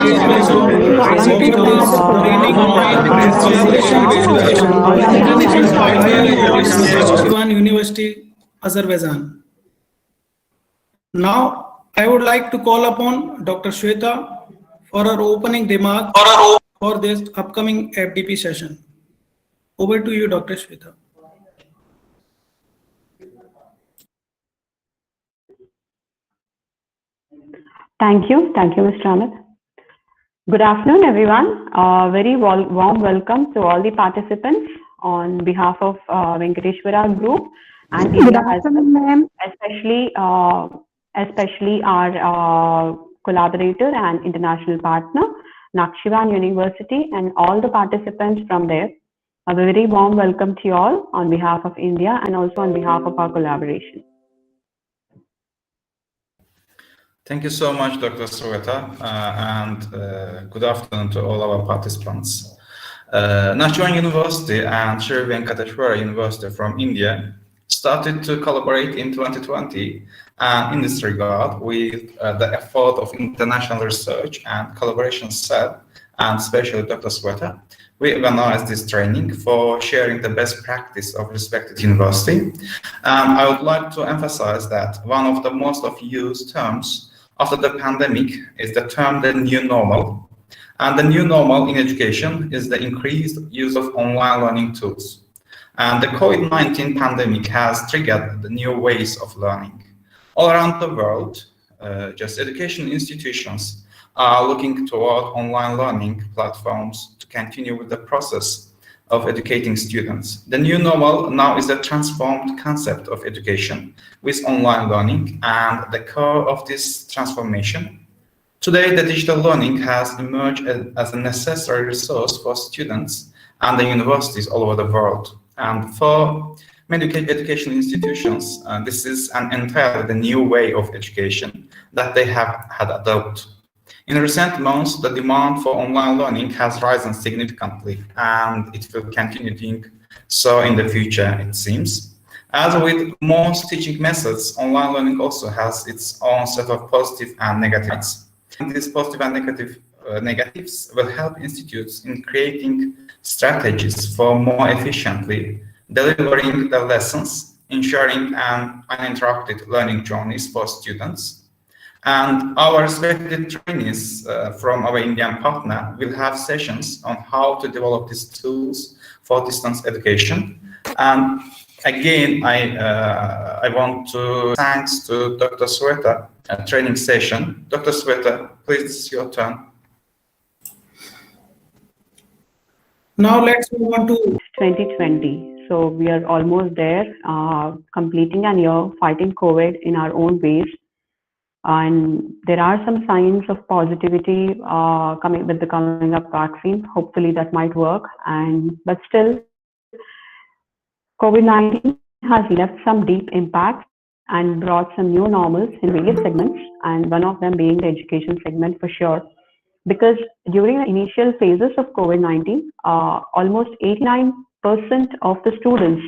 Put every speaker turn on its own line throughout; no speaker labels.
training online collaboration University, Azerbaijan. Now, I would like to call upon Dr. Shweta for her opening remark for this upcoming FDP session. Over to you, Dr. Shweta.
Thank you, Mr. Amit. Good afternoon, everyone. Very warm welcome to all the participants on behalf of Venkateshwara Group and India, especially our collaborator and international partner, Nakshivan University, and all the participants from there. A very warm welcome to you all on behalf of India and also on behalf of our collaboration.
Thank you so much, Dr. Sweta, and good afternoon to all our participants. Nakshivan University and Sri Venkateshwara University from India started to collaborate in 2020, and in this regard, with the effort of international research and collaboration cell, and especially Dr. Sweta, we organized this training for sharing the best practice of respected university. I would like to emphasize that one of the most used terms after the pandemic is the term the new normal. And the new normal in education is the increased use of online learning tools. And the COVID-19 pandemic has triggered the new ways of learning. All around the world, just education institutions are looking toward online learning platforms to continue with the process of educating students. The new normal now is a transformed concept of education with online learning and the core of this transformation. Today, the digital learning has emerged as a necessary resource for students and the universities all over the world. And for many education institutions, this is an entirely new way of education that they have had adopted. In recent months, the demand for online learning has risen significantly, and it will continue doing so in the future, it seems. As with most teaching methods, online learning also has its own set of positive and negatives. And these positive and negatives will help institutes in creating strategies for more efficiently delivering the lessons, ensuring an uninterrupted learning journeys for students. And our respected trainees from our Indian partner will have sessions on how to develop these tools for distance education. And again, I want to thanks to Dr. Sweta training session. Dr. Sweta, please, it's your turn.
Now let's move on to
2020. So we are almost there, completing a year fighting COVID in our own ways. And there are some signs of positivity coming with the coming up vaccine. Hopefully that might work. But still, COVID-19 has left some deep impacts and brought some new normals in various segments, and one of them being the education segment for sure. Because during the initial phases of COVID-19, almost 89% of the students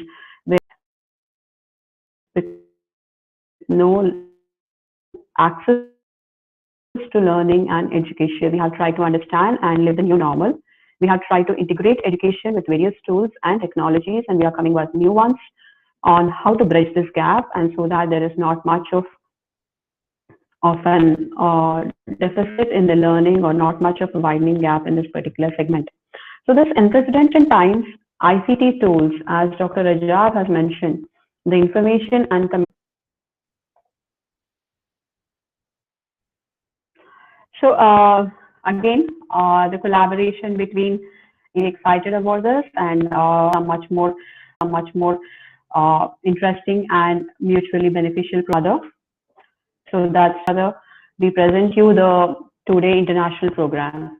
with no access to learning and education. We have tried to understand and live the new normal. We have tried to integrate education with various tools and technologies, and we are coming with new ones on how to bridge this gap, and so that there is not much of an deficit in the learning or not much of a widening gap in this particular segment. So this unprecedented times, ICT tools, as Dr. Rajab has mentioned, the information and so again, the collaboration between excited about this and much more interesting and mutually beneficial product. So that's how we present you the today international program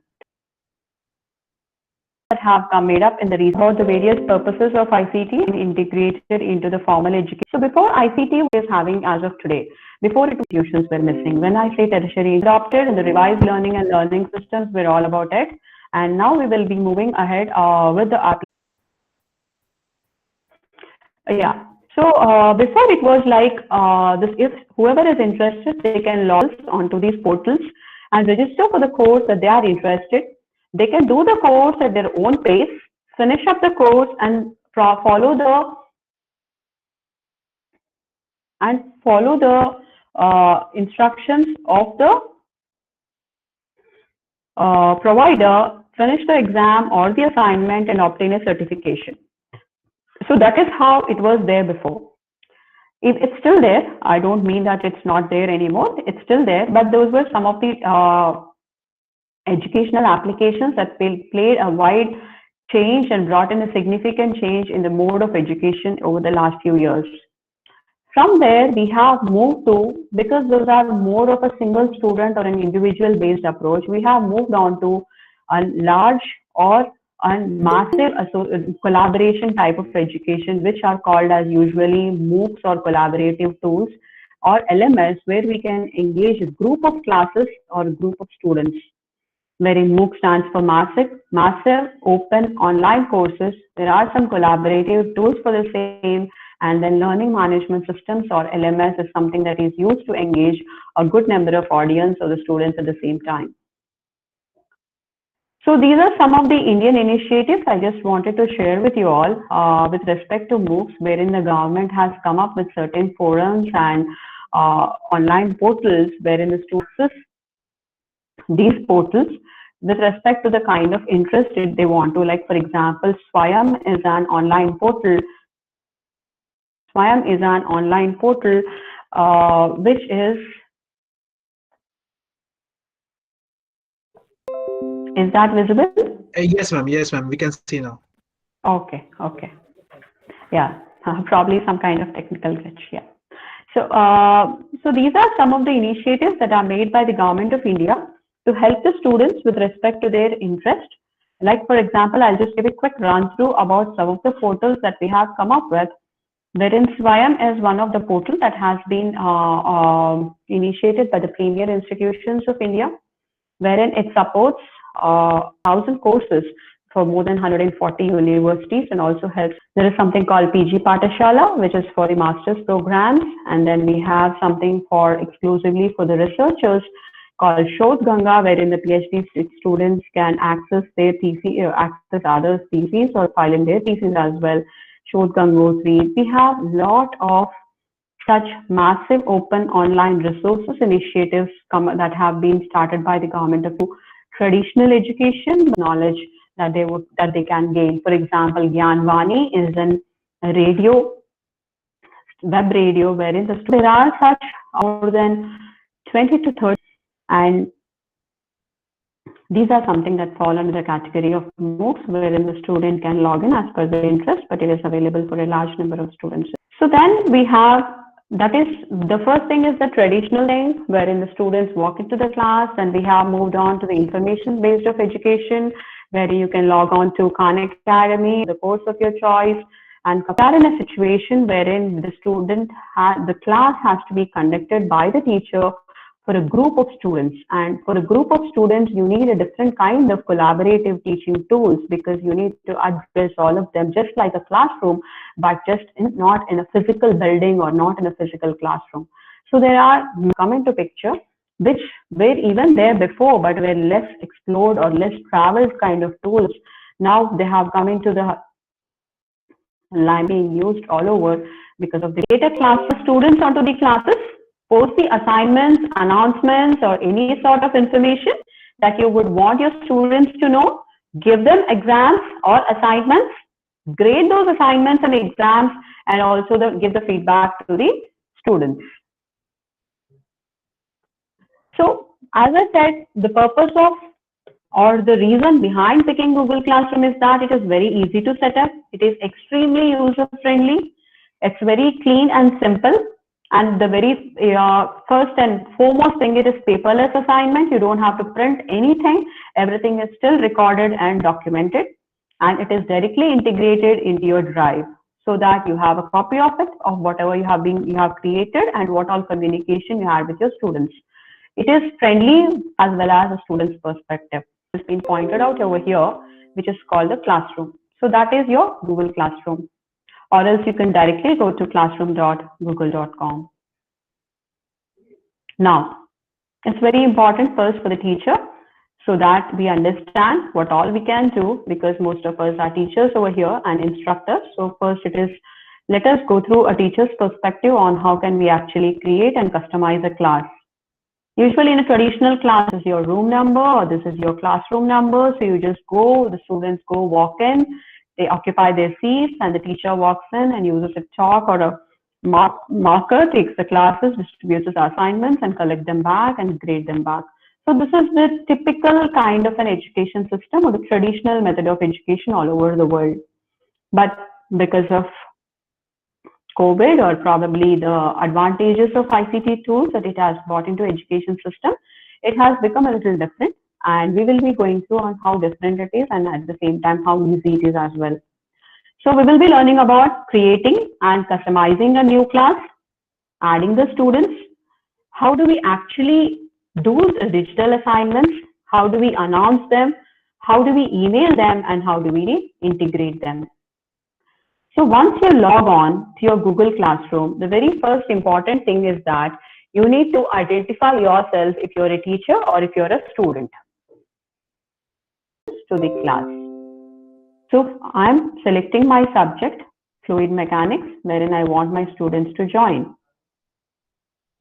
that have come made up in the research about the various purposes of ICT and integrated into the formal education. So before ICT is having as of today, before institutions were missing. When I say tertiary adopted and the revised learning and learning systems, we're all about it. And now we will be moving ahead with the yeah. So before it was like this, if whoever is interested, they can log onto these portals and register for the course that they are interested. They can do the course at their own pace, finish up the course, and follow the instructions of the provider, finish the exam or the assignment, and obtain a certification. So that is how it was there before. It's still there. I don't mean that it's not there anymore. It's still there, but those were some of the educational applications that played a wide change and brought in a significant change in the mode of education over the last few years. From there, we have moved to, because those are more of a single student or an individual based approach, we have moved on to a large or a massive collaboration type of education, which are called as usually MOOCs or collaborative tools, or LMS, where we can engage a group of classes or a group of students. Wherein MOOC stands for massive open online courses. There are some collaborative tools for the same, and then learning management systems or LMS is something that is used to engage a good number of audience or the students at the same time. So these are some of the Indian initiatives I just wanted to share with you all with respect to MOOCs, wherein the government has come up with certain forums and online portals wherein the students these portals with respect to the kind of interest they want to. Like, for example, Swayam is an online portal. Swayam is an online portal which is that visible?
Yes, ma'am. Yes, ma'am. We can see now.
Okay. Yeah, probably some kind of technical glitch. Yeah. So, so these are some of the initiatives that are made by the Government of India to help the students with respect to their interest. Like, for example, I'll just give a quick run through about some of the portals that we have come up with, wherein Swayam is one of the portals that has been initiated by the premier institutions of India, wherein it supports 1,000 courses for more than 140 universities, and also helps. There is something called PG Patashala, which is for the master's programs, and then we have something for exclusively for the researchers called Shodh Ganga, wherein the PhD students can access their thesis, access others' theses or file in their theses as well. Shodh Gangotri. We have a lot of such massive open online resources initiatives that have been started by the government of traditional education knowledge that they can gain. For example, Gyanvani is a radio, web radio, wherein there are such more than 20 to 30, and these are something that fall under the category of MOOCs, wherein the student can log in as per their interest, but it is available for a large number of students. So then we have, that is, the first thing is the traditional thing, wherein the students walk into the class, and we have moved on to the information-based of education, where you can log on to Khan Academy, the course of your choice, and compare in a situation wherein the class has to be conducted by the teacher for a group of students. And for a group of students, you need a different kind of collaborative teaching tools, because you need to address all of them just like a classroom, but just not in a physical building or not in a physical classroom. So there are come into picture, which were even there before, but were less explored or less traveled kind of tools. Now they have come into the line being used all over because of the data classes, students onto the classes, post the assignments, announcements, or any sort of information that you would want your students to know, give them exams or assignments, grade those assignments and exams, and also give the feedback to the students. So, as I said, the purpose of or the reason behind picking Google Classroom is that it is very easy to set up. It is extremely user-friendly. It's very clean and simple. And the very first and foremost thing, it is paperless assignment. You don't have to print anything. Everything is still recorded and documented. And it is directly integrated into your drive, so that you have a copy of it, of whatever you have created, and what all communication you had with your students. It is friendly as well as a student's perspective. It's been pointed out over here, which is called the classroom. So that is your Google Classroom. Or else you can directly go to classroom.google.com. Now, It's very important first for the teacher so that we understand what all we can do, because most of us are teachers over here and instructors. So first it is, let us go through a teacher's perspective on how can we actually create and customize a class. Usually in a traditional class, this is your room number or this is your classroom number. So you just go, the students go, walk in, they occupy their seats, and the teacher walks in and uses a chalk or a marker, takes the classes, distributes the assignments and collect them back and grade them back. So this is the typical kind of an education system or the traditional method of education all over the world. But because of COVID or probably the advantages of ICT tools that it has brought into education system, it has become a little different, and we will be going through on how different it is and at the same time how easy it is as well. So we will be learning about creating and customizing a new class, adding the students, how do we actually do digital assignments, how do we announce them, how do we email them, and how do we integrate them. So once you log on to your Google Classroom, the very first important thing is that you need to identify yourself if you're a teacher or if you're a student to the class. So I'm selecting my subject, fluid mechanics, wherein I want my students to join.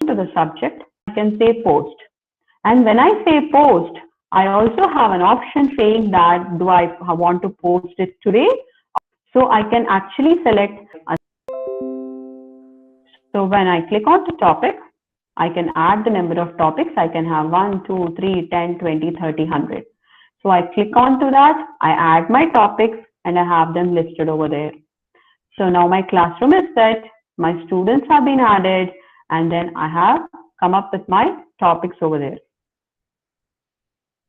To the subject, I can say post. And when I say post, I also have an option saying that do I want to post it today? So I can actually select. So when I click on the topic, I can add the number of topics. I can have 1, 2, 3, 10, 20, 30, 100. So I click on to that, I add my topics and I have them listed over there. So now my classroom is set, my students have been added, and then I have come up with my topics over there.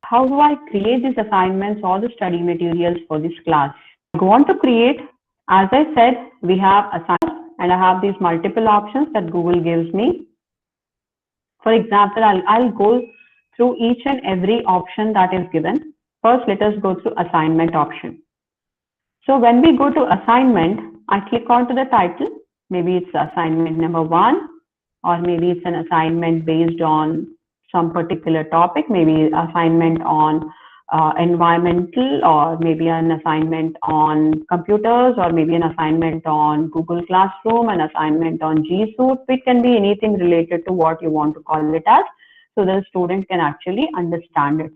How do I create these assignments or the study materials for this class? I go on to create. As I said, we have assignments and I have these multiple options that Google gives me. For example, I'll go through each and every option that is given. First, let us go through assignment option. So when we go to assignment, I click on to the title. Maybe it's assignment number 1, or maybe it's an assignment based on some particular topic, maybe assignment on environmental, or maybe an assignment on computers, or maybe an assignment on Google Classroom, an assignment on G Suite. It can be anything related to what you want to call it as, so the student can actually understand it.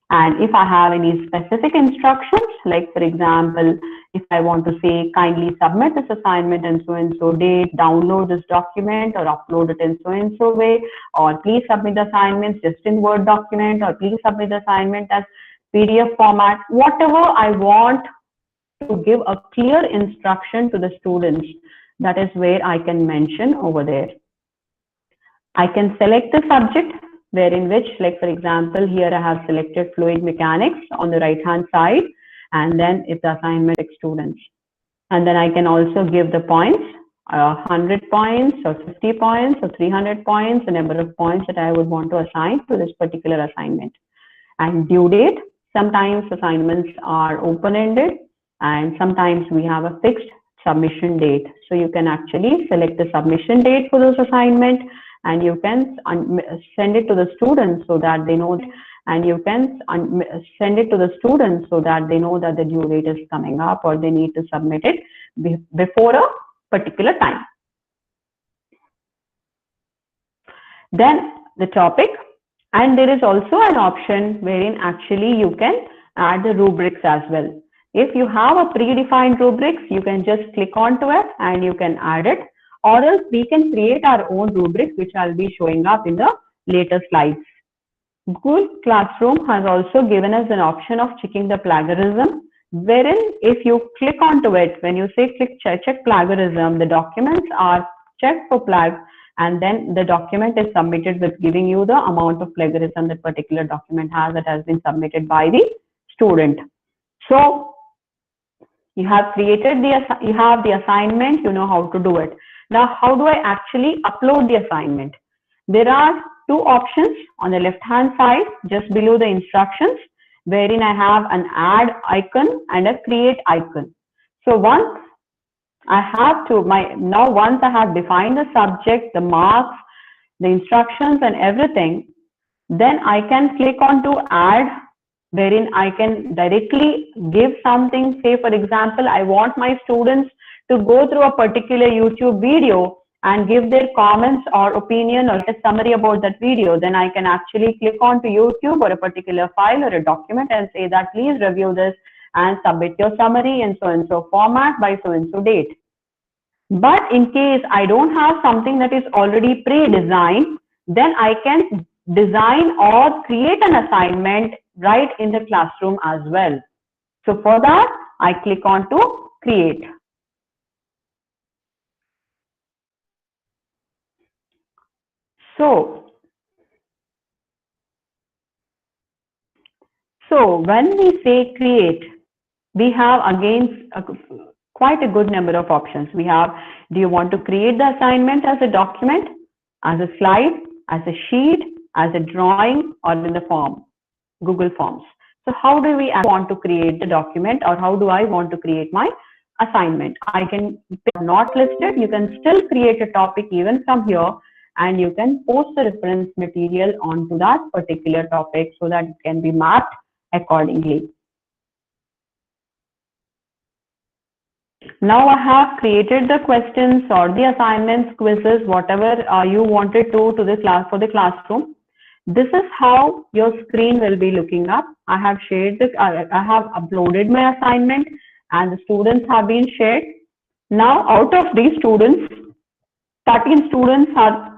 And if I have any specific instructions, like for example, if I want to say kindly submit this assignment in so-and-so date, download this document or upload it in so-and-so way, or please submit the assignments just in Word document, or please submit the assignment as PDF format, whatever I want to give a clear instruction to the students, that is where I can mention over there. I can select the subject, wherein which, like for example, here I have selected fluid mechanics on the right hand side, and then it's assignment students. And then I can also give the points, 100 points or 50 points or 300 points, the number of points that I would want to assign to this particular assignment. And due date, sometimes assignments are open-ended and sometimes we have a fixed submission date. So you can actually select the submission date for those assignments, and you can send it to the students so that they know, and you can send it to the students so that they know that the due date is coming up or they need to submit it before a particular time. Then the topic, and there is also an option wherein actually you can add the rubrics as well. If you have a predefined rubrics, you can just click onto it and you can add it, or else we can create our own rubrics, which I'll be showing up in the later slides. Google Classroom has also given us an option of checking the plagiarism, wherein if you click onto it, when you say check plagiarism, the documents are checked for flag, and then the document is submitted with giving you the amount of plagiarism that particular document has that has been submitted by the student. So you have created you have the assignment, you know how to do it. Now, how do I actually upload the assignment? There are two options on the left hand side, just below the instructions, wherein I have an add icon and a create icon. So once I have to, once I have defined the subject, the marks, the instructions and everything, Then I can click on to add, wherein I can directly give something. Say for example, I want my students to go through a particular YouTube video and give their comments or opinion or a summary about that video. Then I can actually click on to YouTube or a particular file or a document and say that please review this and submit your summary in so and so format by so and so date. But in case I don't have something that is already pre-designed, then I can design or create an assignment right in the classroom as well. So for that, I click on to create. So when we say create, we have again quite a good number of options. We have, do you want to create the assignment as a document, as a slide, as a sheet, as a drawing, or in the form, Google Forms. So how do we want to create the document, or how do I want to create my assignment? I can pick not listed. You can still create a topic even from here, and you can post the reference material onto that particular topic so that it can be mapped accordingly. Now I have created the questions or the assignments, quizzes, whatever you wanted to the class for the classroom. This is how your screen will be looking up. I have shared the, I have uploaded my assignment and the students have been shared. Now out of these students, 13 students have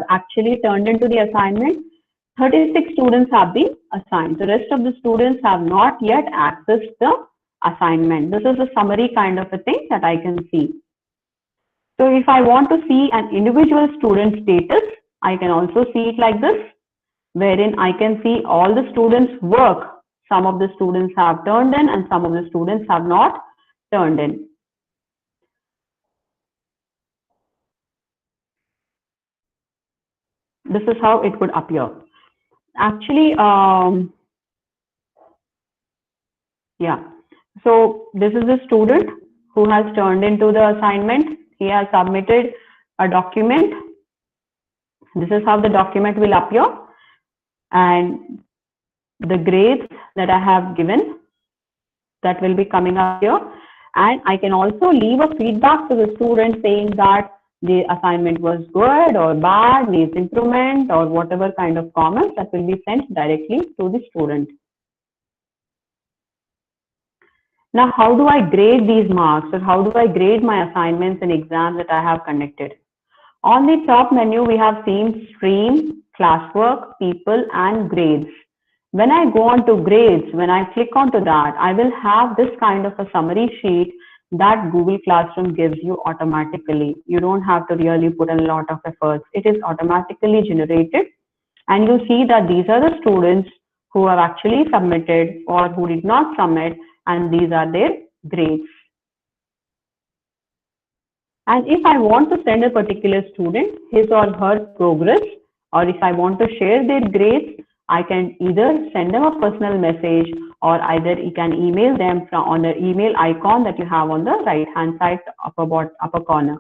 actually turned into the assignment. 36 students have been assigned. The rest of the students have not yet accessed the assignment. This is a summary kind of a thing that I can see. So if I want to see an individual student status, I can also see it like this, wherein I can see all the students' work. Some of the students have turned in and some of the students have not turned in. This is how it would appear. Actually, yeah. So this is the student who has turned into the assignment. He has submitted a document. This is how the document will appear, and the grades that I have given, that will be coming up here. And I can also leave a feedback to the student saying that the assignment was good or bad, needs improvement, or whatever kind of comments that will be sent directly to the student. Now, how do I grade these marks, or how do I grade my assignments and exams that I have conducted? On the top menu, we have seen stream, classwork, people, and grades. When I go on to grades, when I click onto that, I will have this kind of a summary sheet that Google Classroom gives you automatically. You don't have to really put a lot of efforts. It is automatically generated, and you see that these are the students who have actually submitted or who did not submit, and these are their grades. And if I want to send a particular student his or her progress, or if I want to share their grades, I can either send them a personal message, or either you can email them from on the email icon that you have on the right hand side upper corner.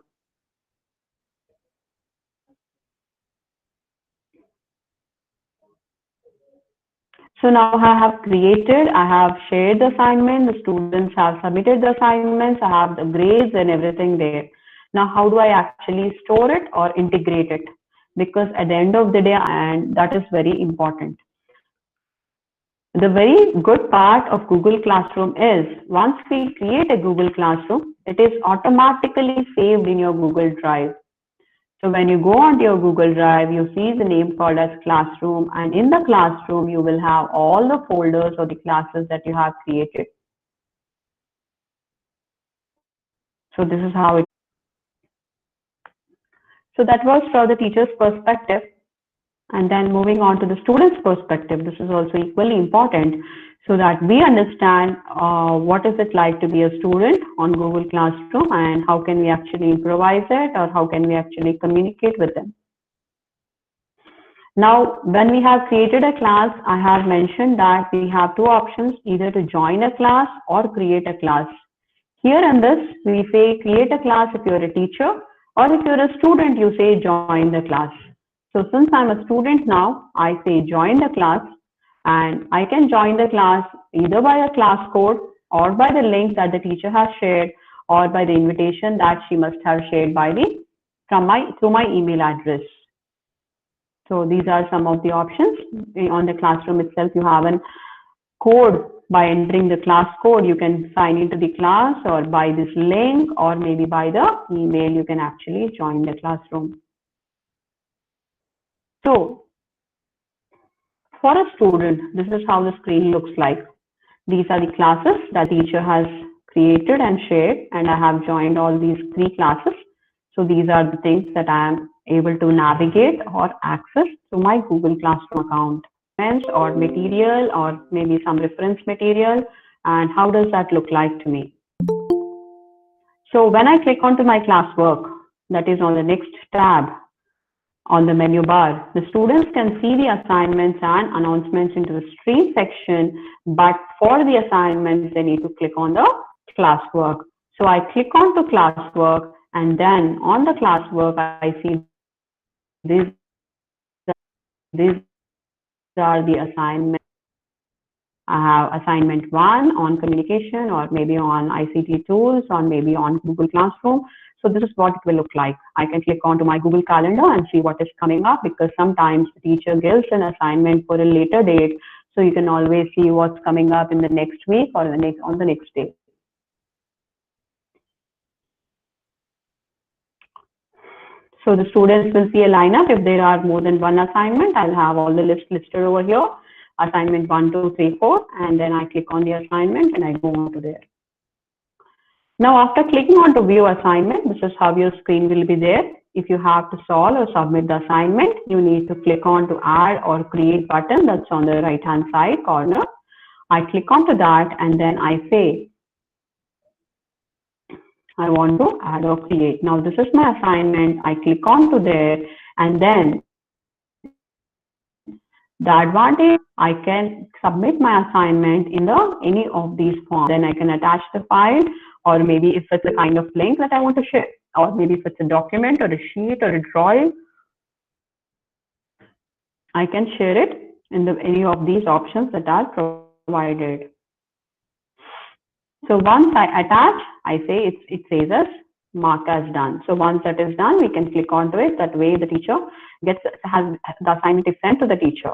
So now I have created, I have shared the assignment, the students have submitted the assignments, I have the grades and everything there. Now, how do I actually store it or integrate it? Because at the end of the day, and that is very important. The very good part of Google Classroom is once we create a Google Classroom, it is automatically saved in your Google Drive. So when you go onto your Google Drive, you see the name called as Classroom, and in the Classroom, you will have all the folders or the classes that you have created. So this is how it. So that was from the teacher's perspective. And then moving on to the student's perspective, this is also equally important so that we understand what is it like to be a student on Google Classroom and how can we actually improvise it or how can we actually communicate with them. Now, when we have created a class, I have mentioned that we have two options, either to join a class or create a class. Here in this, we say create a class if you're a teacher, or if you're a student, you say join the class. So since I'm a student now, I say join the class, and I can join the class either by a class code or by the link that the teacher has shared or by the invitation that she must have shared through my email address. So these are some of the options. On the classroom itself, you have a code. By entering the class code, you can sign into the class, or by this link, or maybe by the email, you can actually join the classroom. So for a student, this is how the screen looks like. These are the classes that teacher has created and shared, and I have joined all these 3 classes. So these are the things that I am able to navigate or access through my Google Classroom account. Or material, or maybe some reference material, and how does that look like to me? So when I click onto my classwork, that is on the next tab on the menu bar, the students can see the assignments and announcements into the stream section, but for the assignments, they need to click on the classwork. So I click on to classwork, and then on the classwork, I see these are the assignments. I have assignment 1 on communication, or maybe on ICT tools, or maybe on Google Classroom. So this is what it will look like. I can click onto my Google Calendar and see what is coming up, because sometimes the teacher gives an assignment for a later date. So you can always see what's coming up in the next week or on the next day. So the students will see a lineup. If there are more than 1 assignment, I'll have all the list listed over here. Assignment 1, 2, 3, 4, and then I click on the assignment and I go on to there. Now, after clicking on to view assignment, this is how your screen will be there. If you have to solve or submit the assignment, you need to click on to add or create button that's on the right hand side corner. I click onto that, and then I say, I want to add or create. Now, this is my assignment. I click onto there, and then the advantage, I can submit my assignment in any of these forms. Then I can attach the file, or maybe if it's a kind of link that I want to share, or maybe if it's a document or a sheet or a drawing, I can share it in any of these options that are provided. So once I attach, I say it says as mark as done. So once that is done, we can click onto it. That way the teacher has the assignment is sent to the teacher.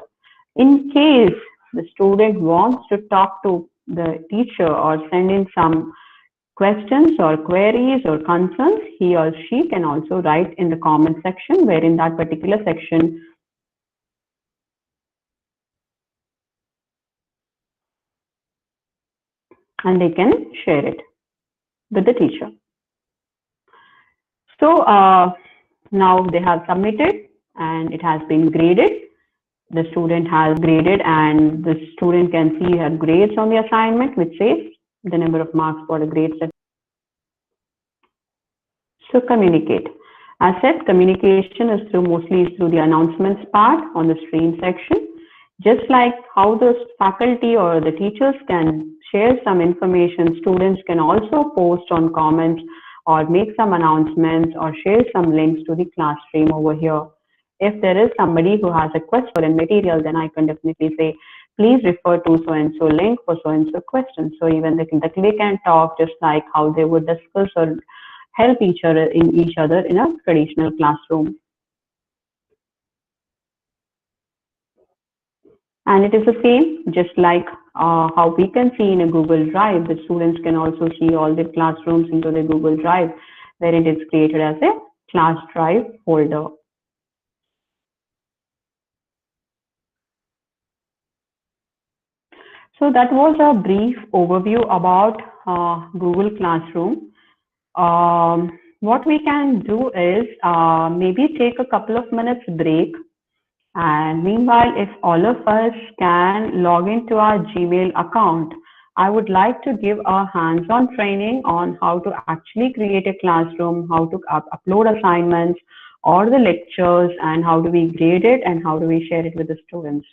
In case the student wants to talk to the teacher or send in some questions or queries or concerns, he or she can also write in the comment section, where in that particular section and they can share it with the teacher. So now they have submitted and it has been graded. The student has graded, and the student can see her grades on the assignment, which says the number of marks for the grades. So communicate. As said, communication is mostly through the announcements part on the stream section. Just like how the faculty or the teachers can share some information, students can also post on comments or make some announcements or share some links to the class stream over here. If there is somebody who has a quest for a material, then I can definitely say, please refer to so-and-so link for so-and-so question. So even they can talk just like how they would discuss or help each other in a traditional classroom. And it is the same, just like how we can see in a Google Drive. The students can also see all the classrooms into the Google Drive, where it is created as a class drive folder. So that was a brief overview about Google Classroom. What we can do is maybe take a couple of minutes break. And meanwhile, if all of us can log into our Gmail account, I would like to give a hands-on training on how to actually create a classroom, how to upload assignments or the lectures, and how do we grade it and how do we share it with the students.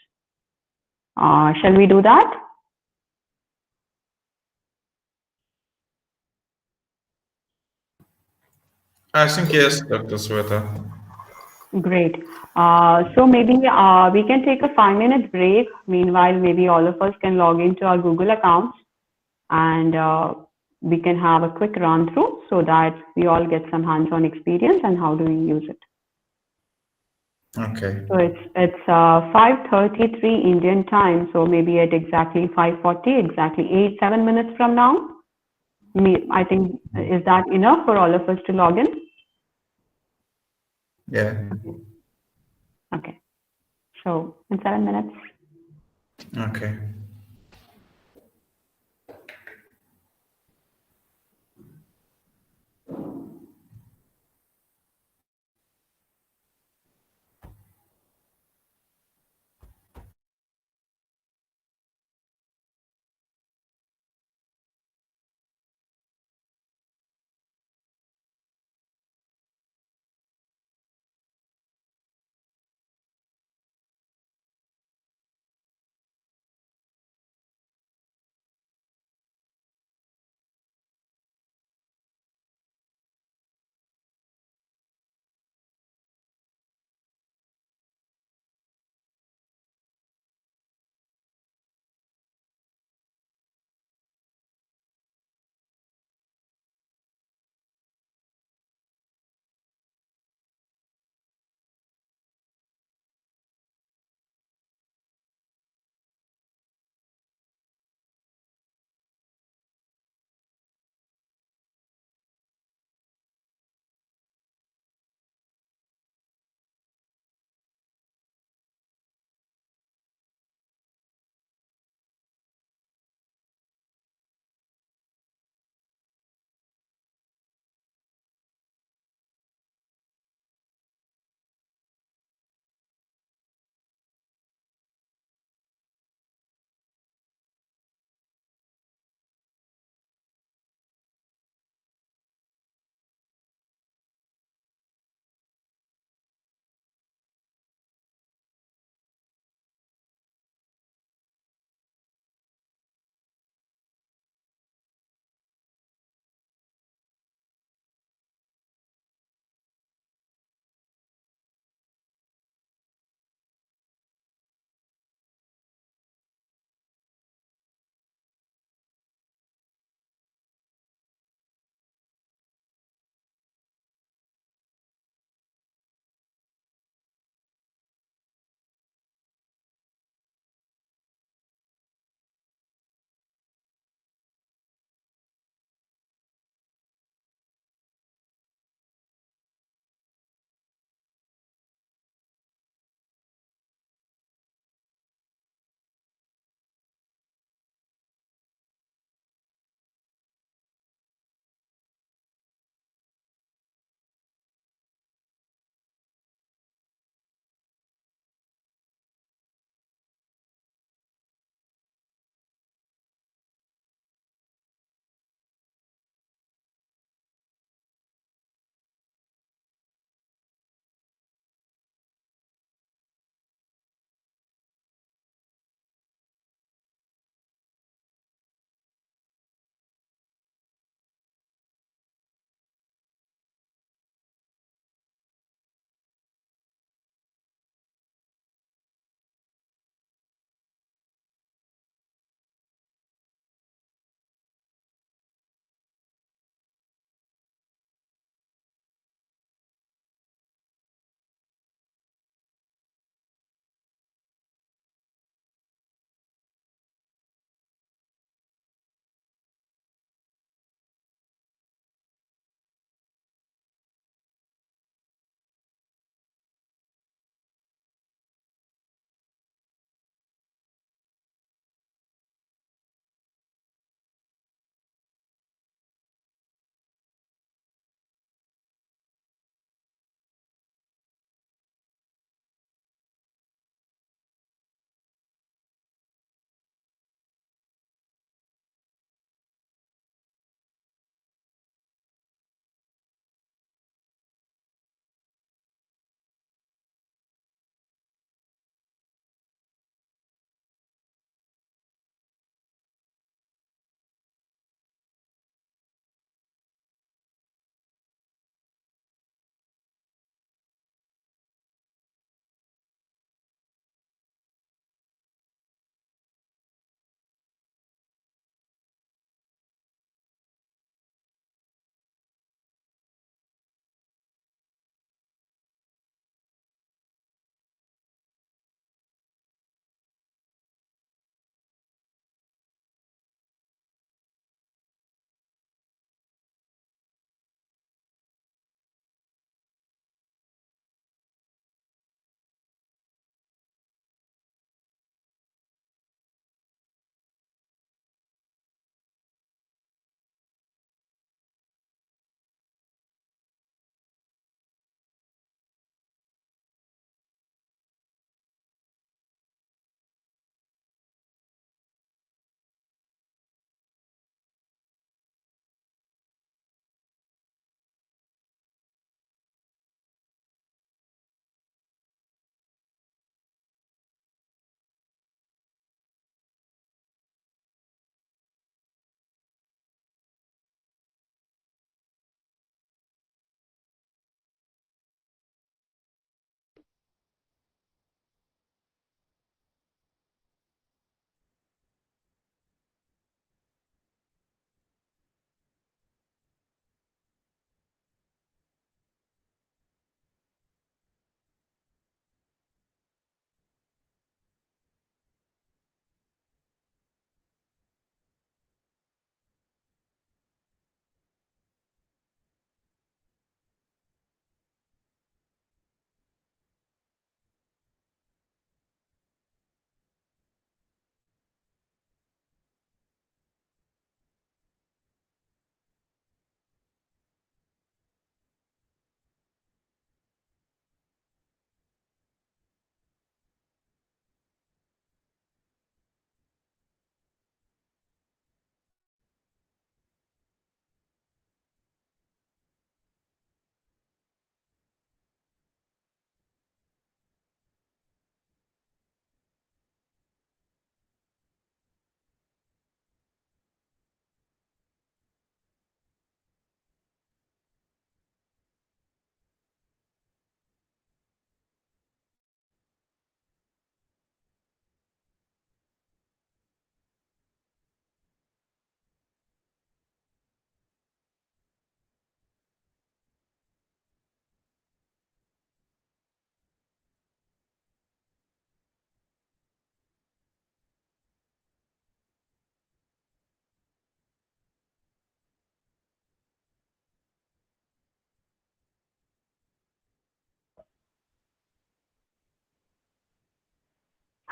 Shall we do that?
I think yes, Dr. Sweta.
Great. So maybe we can take a 5-minute break. Meanwhile, maybe all of us can log into our Google accounts and we can have a quick run through so that we all get some hands-on experience and how do we use it.
Okay.
So it's 5:33 Indian time. So maybe at exactly 5:40, exactly 7 minutes from now. I think, is that enough for all of us to log in?
Yeah.
Okay. So in 7 minutes.
Okay.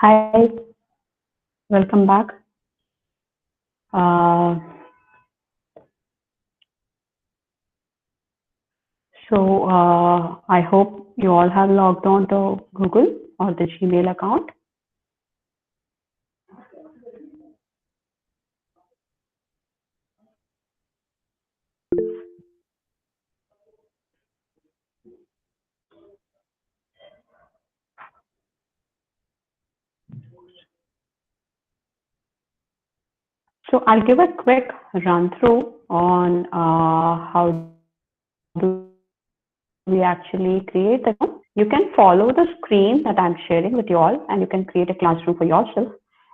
Hi, welcome back. I hope you all have logged on to Google or the Gmail account. So I'll give a quick run through on how do we actually create the. You can follow the screen that I'm sharing with you all, and you can create a classroom for yourself.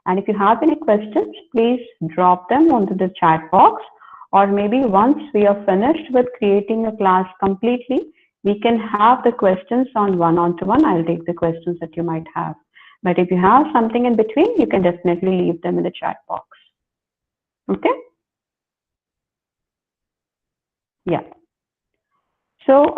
And if you have any questions, please drop them onto the chat box, or maybe once we are finished with creating a class completely, we can have the questions on one-on-one. I'll take the questions that you might have. But if you have something in between, you can definitely leave them in the chat box. Okay? Yeah. So,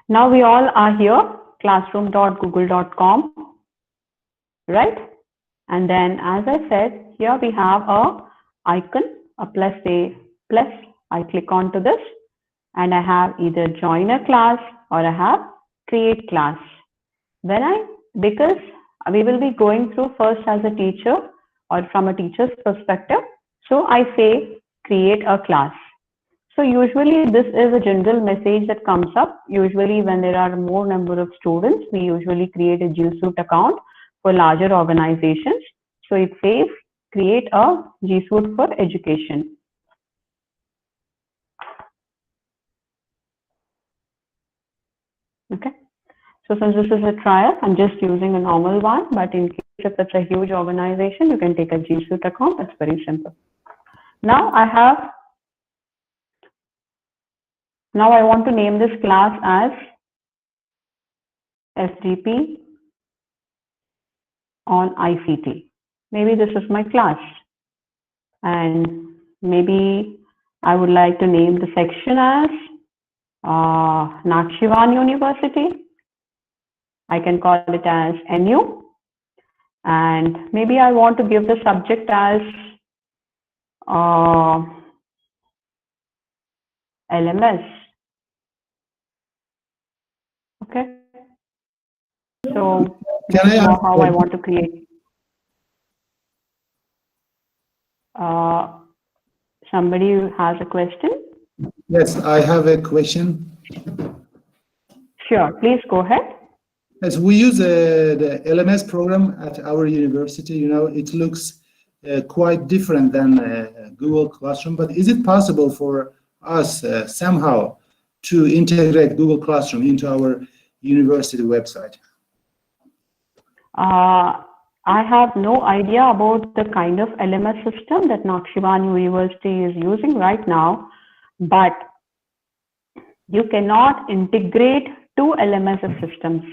now we all are here, classroom.google.com, right? And then, as I said, here we have a icon, a plus. I click onto this, and I have either join a class or I have create class. Because we will be going through first as a teacher or from a teacher's perspective, so I say create a class. So usually this is a general message that comes up. Usually when there are more number of students, we usually create a G Suite account for larger organizations. So it says create a G Suite for education. Okay. So since this is a trial, I'm just using a normal one, but in case if it's a huge organization, you can take a G Suite account. That's very simple. Now I want to name this class as FDP on ICT. Maybe this is my class, and maybe I would like to name the section as Nakshivan University. I can call it as NU, and maybe I want to give the subject as LMS. Okay. So this is how I want to create. Somebody has a question?
Yes, I have a question.
Sure, please go ahead.
As we use the LMS program at our university, you know, it looks quite different than Google Classroom, but is it possible for us somehow to integrate Google Classroom into our university website?
I have no idea about the kind of LMS system that Nakshivan University is using right now, but you cannot integrate two LMS systems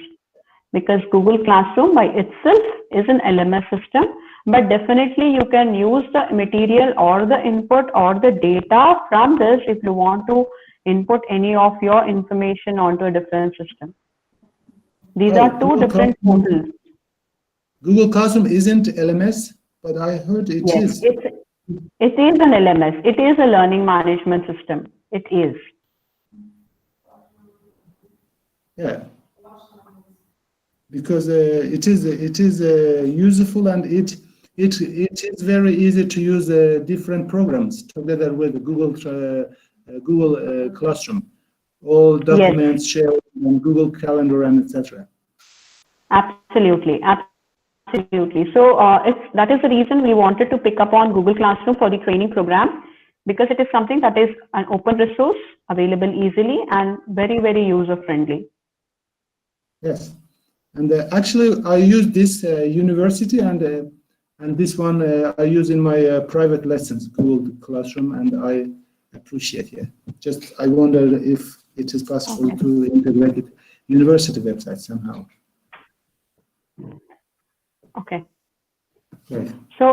because Google Classroom by itself is an LMS system, but definitely you can use the material or the input or the data from this if you want to input any of your information onto a different system. These are two different portals.
Google Classroom isn't LMS, but I heard it is.
It is an LMS. It is a learning management system. It is.
Yeah, because it is useful, and it is very easy to use different programs together with Google Classroom. All documents shared on Google Calendar and etc.
Absolutely. So that is the reason we wanted to pick up on Google Classroom for the training program, because it is something that is an open resource available easily and very, very user friendly.
Yes, and actually I use this university, and And this one I use in my private lessons, Google Classroom, and I appreciate it. Just I wonder if it is possible to integrate it university website somehow.
Okay.
Right.
So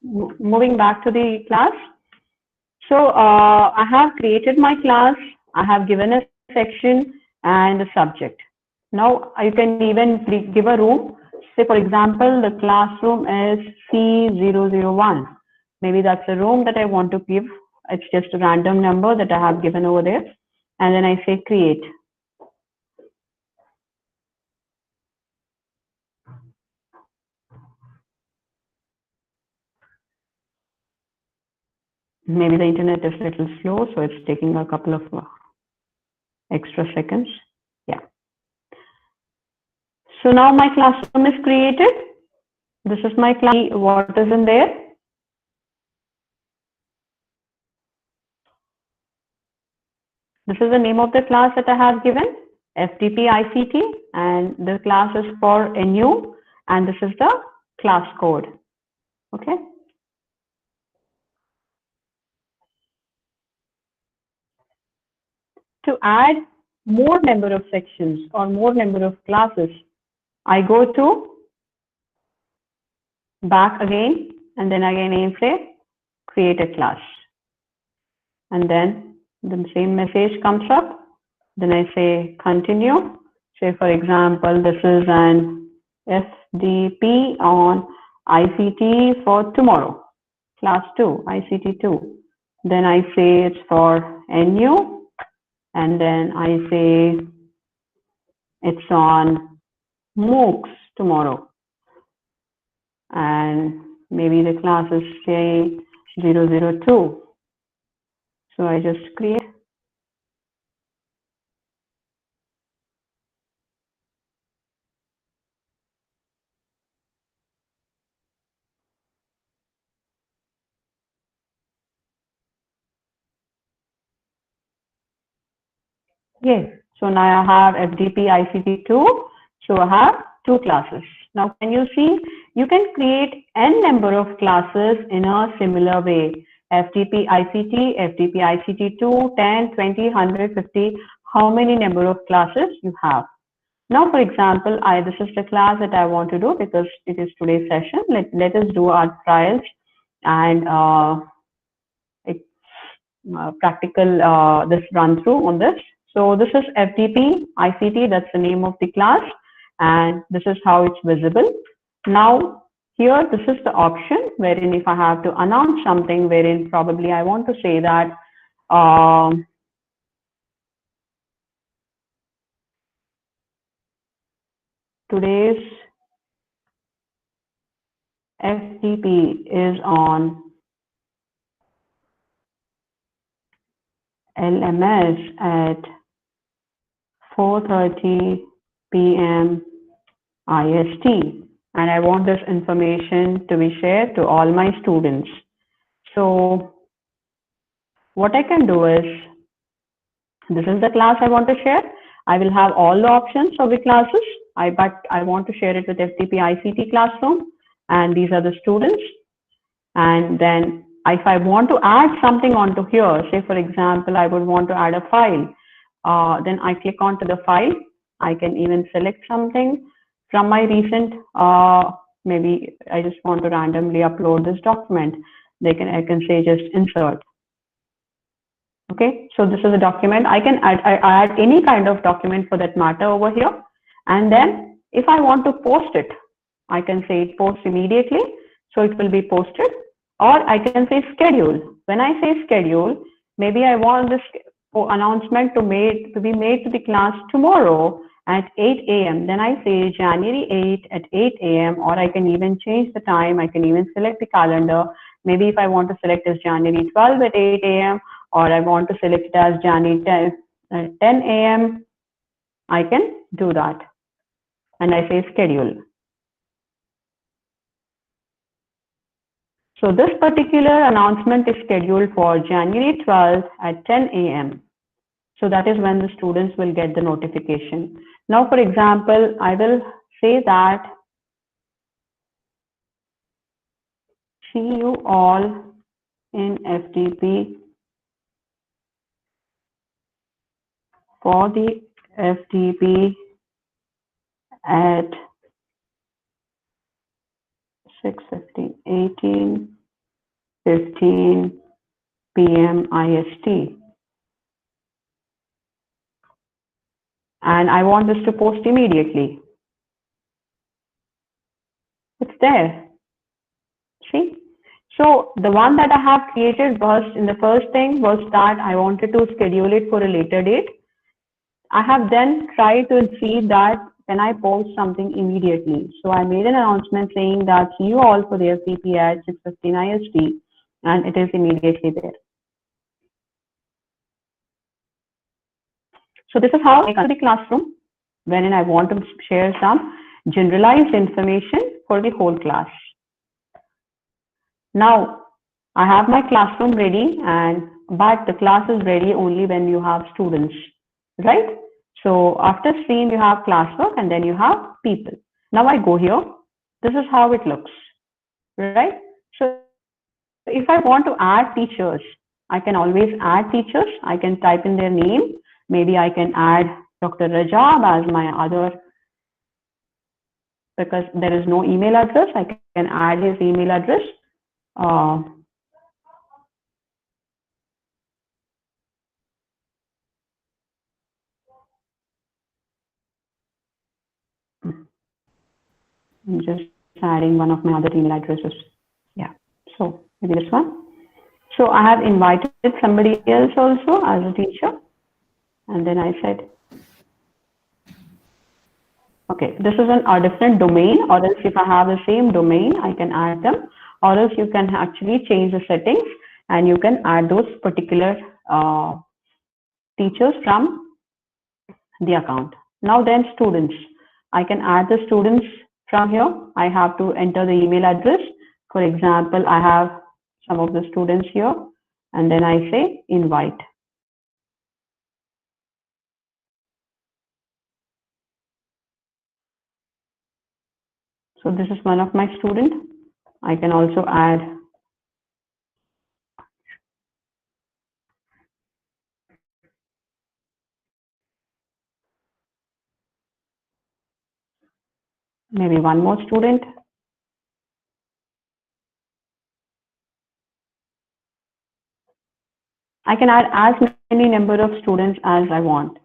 moving back to the class. So I have created my class. I have given a section and a subject. Now you can even give a room. Say for example, the classroom is C001. Maybe that's a room that I want to give. It's just a random number that I have given over there. And then I say create. Maybe the internet is a little slow, so it's taking a couple of extra seconds. Yeah. So now my classroom is created. This is my class. What is in there? This is the name of the class that I have given, FTP ICT, and the class is for NU, and this is the class code. Okay. To add more number of sections or more number of classes, I go to back again, and then again I say create a class, and then the same message comes up. Then I say continue. Say for example, this is an FDP on ICT for tomorrow, class 2, ICT 2. Then I say it's for NU, and then I say it's on MOOCs tomorrow, and maybe the class is say 002. So I just create. Yes. So now I have FDP ICT2. So I have 2 classes. Now can you see, you can create n number of classes in a similar way. FTP ICT, FTP ICT2, 10, 20, 100, 50, how many number of classes you have. Now, for example, this is the class that I want to do because it is today's session. Let us do our trials and practical this run through on this. So this is FTP ICT, that's the name of the class, and this is how it's visible. Now here, this is the option wherein if I have to announce something, wherein probably I want to say that today's FTP is on LMS at 4:30 p.m. IST, and I want this information to be shared to all my students. So what I can do is, this is the class I want to share. I will have all the options of the classes, but I want to share it with FTP ICT classroom, and these are the students. And then if I want to add something onto here, say for example, I would want to add a file, then I click onto the file. I can even select something from my recent, maybe I just want to randomly upload this document. I can say just insert. Okay, so this is a document. I can add any kind of document for that matter over here. And then if I want to post it, I can say post immediately. So it will be posted, or I can say schedule. When I say schedule, maybe I want this announcement to be made to the class tomorrow at 8 a.m. Then I say January 8 at 8 a.m. or I can even change the time. I can even select the calendar. Maybe if I want to select as January 12 at 8 a.m. or I want to select it as January 10 a.m. I can do that. And I say schedule. So this particular announcement is scheduled for January 12th at 10 a.m. So that is when the students will get the notification. Now, for example, I will say that see you all in FDP for the FDP at 6:15, 18:15 p.m. IST. And I want this to post immediately. It's there. See? So the one that I have created was, in the first thing was that I wanted to schedule it for a later date. I have then tried to see that can I post something immediately. So I made an announcement saying that see you all for the FTP at 6:15 IST, and it is immediately there. So this is how I come to the classroom wherein I want to share some generalized information for the whole class. Now I have my classroom ready, but the class is ready only when you have students, right? So after stream, you have classwork and then you have people. Now I go here. This is how it looks, right? So if I want to add teachers, I can always add teachers. I can type in their name. Maybe I can add Dr. Rajab as my other, because there is no email address. I can add his email address. I'm just adding one of my other email addresses. Yeah, so maybe this one. So I have invited somebody else also as a teacher. And then I said, okay, this is a different domain, or else if I have the same domain, I can add them, or else you can actually change the settings and you can add those particular teachers from the account. Now then students, I can add the students from here. I have to enter the email address. For example, I have some of the students here, and then I say invite. So this is one of my students. I can also add maybe one more student. I can add as many number of students as I want.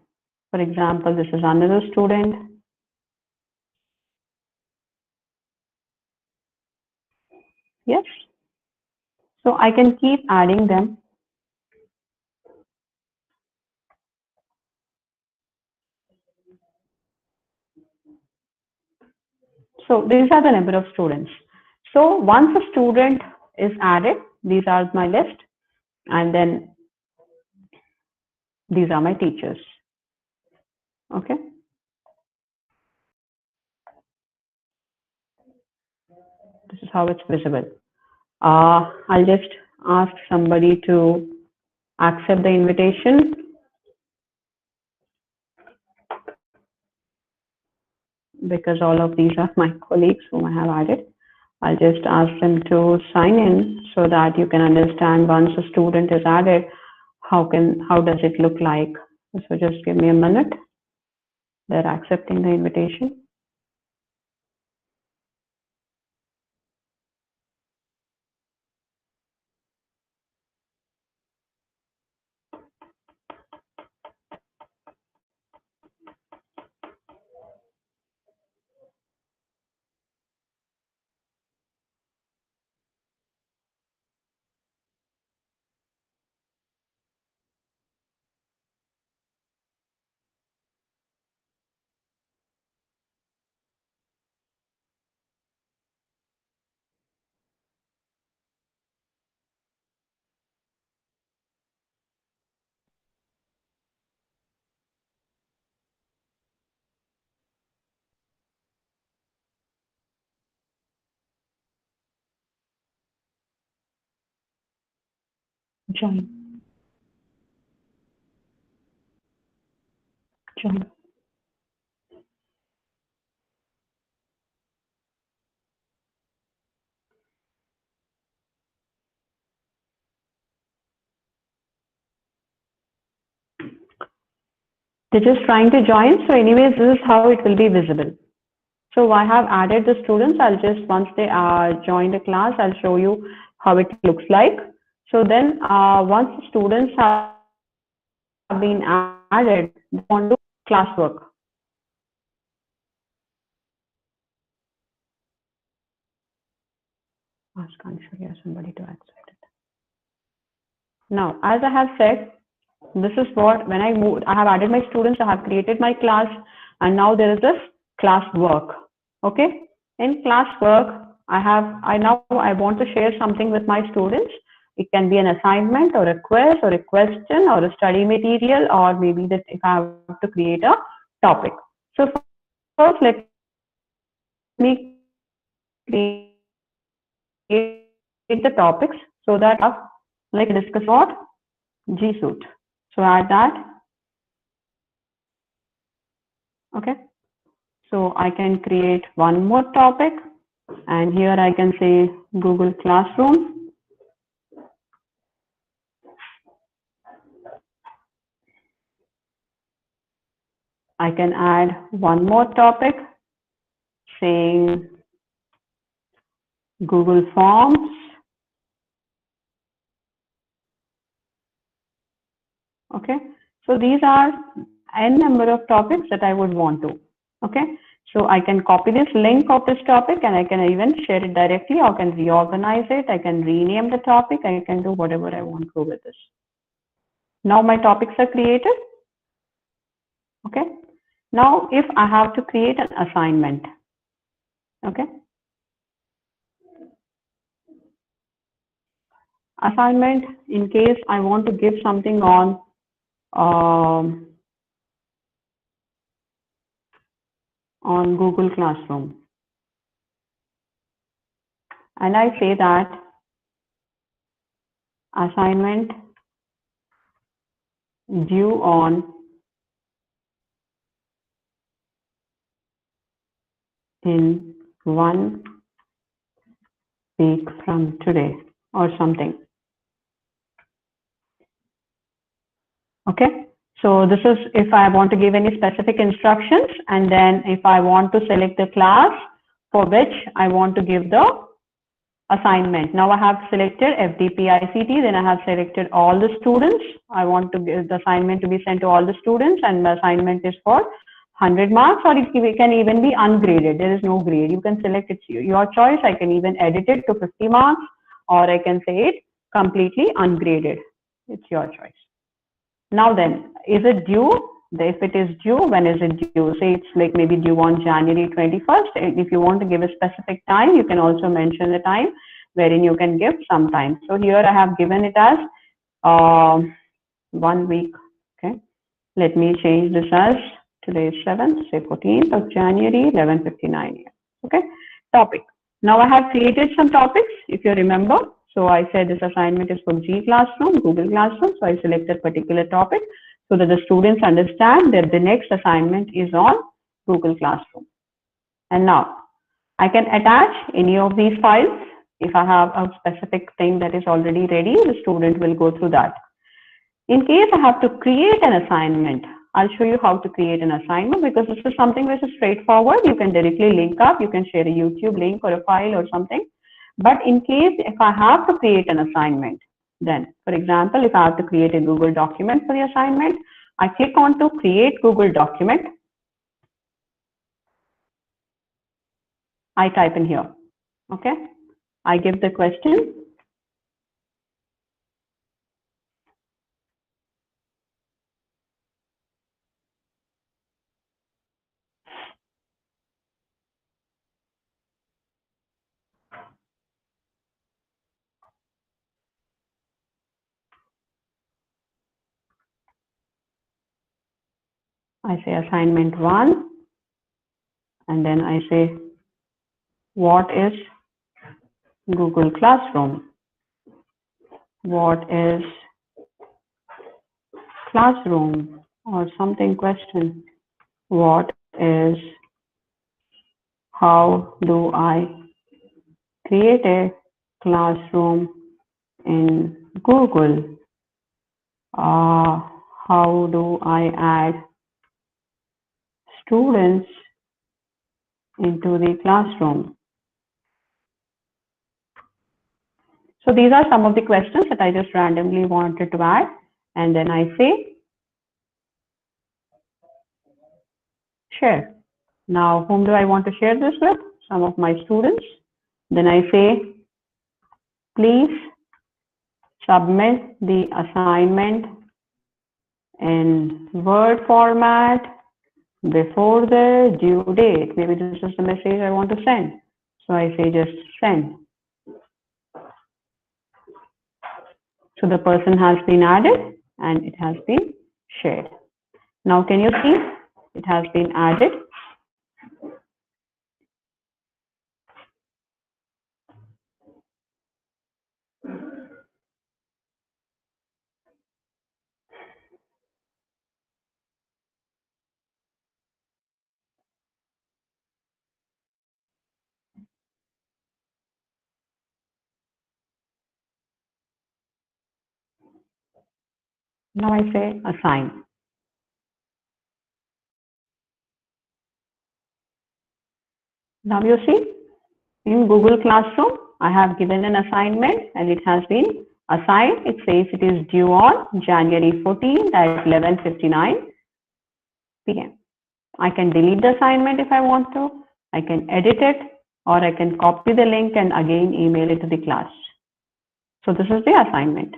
For example, this is another student. Yes. So I can keep adding them. So these are the number of students. So once a student is added, these are my list, and then these are my teachers. Okay. This is how it's visible. I'll just ask somebody to accept the invitation. Because all of these are my colleagues whom I have added. I'll just ask them to sign in so that you can understand once a student is added, how does it look like. So just give me a minute. They're accepting the invitation. Join. Join. They're just trying to join. So anyways, this is how it will be visible. So I have added the students. I'll just, once they join the class, I'll show you how it looks like. So then once the students have been added, they want to do classwork. Ask Anshul somebody to accept it. Now, as I have said, this is what, when I moved, I have added my students, I have created my class, and now there is this class work. Okay. In class work, I want to share something with my students. It can be an assignment or a quiz or a question or a study material, or maybe that if I have to create a topic. So first, let me create the topics so that like discuss what G Suite. So add that. Okay. So I can create one more topic, and here I can say Google Classroom. I can add one more topic saying Google Forms. Okay. So these are n number of topics that I would want to. Okay. So I can copy this link of this topic and I can even share it directly, or can reorganize it. I can rename the topic. I can do whatever I want to with this. Now my topics are created. Okay. Now if I have to create an assignment. Okay. Assignment, in case I want to give something on Google Classroom. And I say that assignment due on in 1 week from today or something. Okay. So this is if I want to give any specific instructions, and then if I want to select the class for which I want to give the assignment. Now I have selected FDP ICT, then I have selected all the students. I want to give the assignment to be sent to all the students, and the assignment is for 100 marks, or it can even be ungraded. There is no grade. You can select it, your choice. I can even edit it to 50 marks, or I can say it completely ungraded. It's your choice. Now then, is it due? If it is due, when is it due? Say it's like maybe due on January 21st. And if you want to give a specific time, you can also mention the time wherein you can give some time. So here I have given it as 1 week. Okay. Let me change this as today is 7th, say 14th of January, 11:59. Okay. Topic. Now I have created some topics, if you remember. So I said this assignment is for G Classroom, Google Classroom. So I selected particular topic so that the students understand that the next assignment is on Google Classroom. And now I can attach any of these files. If I have a specific thing that is already ready, the student will go through that. In case I have to create an assignment, I'll show you how to create an assignment, because this is something which is straightforward. You can directly link up, you can share a YouTube link or a file or something. But in case if I have to create an assignment, then for example, if I have to create a Google document for the assignment, I click on to create Google document. I type in here. Okay. I give the question. I say assignment 1, and then I say, what is Google Classroom? What is classroom or something question? What is, how do I create a classroom in Google? How do I add students into the classroom. So these are some of the questions that I just randomly wanted to add. And then I say, share. Now, whom do I want to share this with? Some of my students. Then I say, please submit the assignment in Word format before the due date. Maybe this is the message I want to send. So I say just send. So the person has been added and it has been shared. Now can you see it has been added? Now I say assign. Now you see in Google Classroom, I have given an assignment and it has been assigned. It says it is due on January 14th at 11:59 p.m. I can delete the assignment if I want to. I can edit it, or I can copy the link and again email it to the class. So this is the assignment.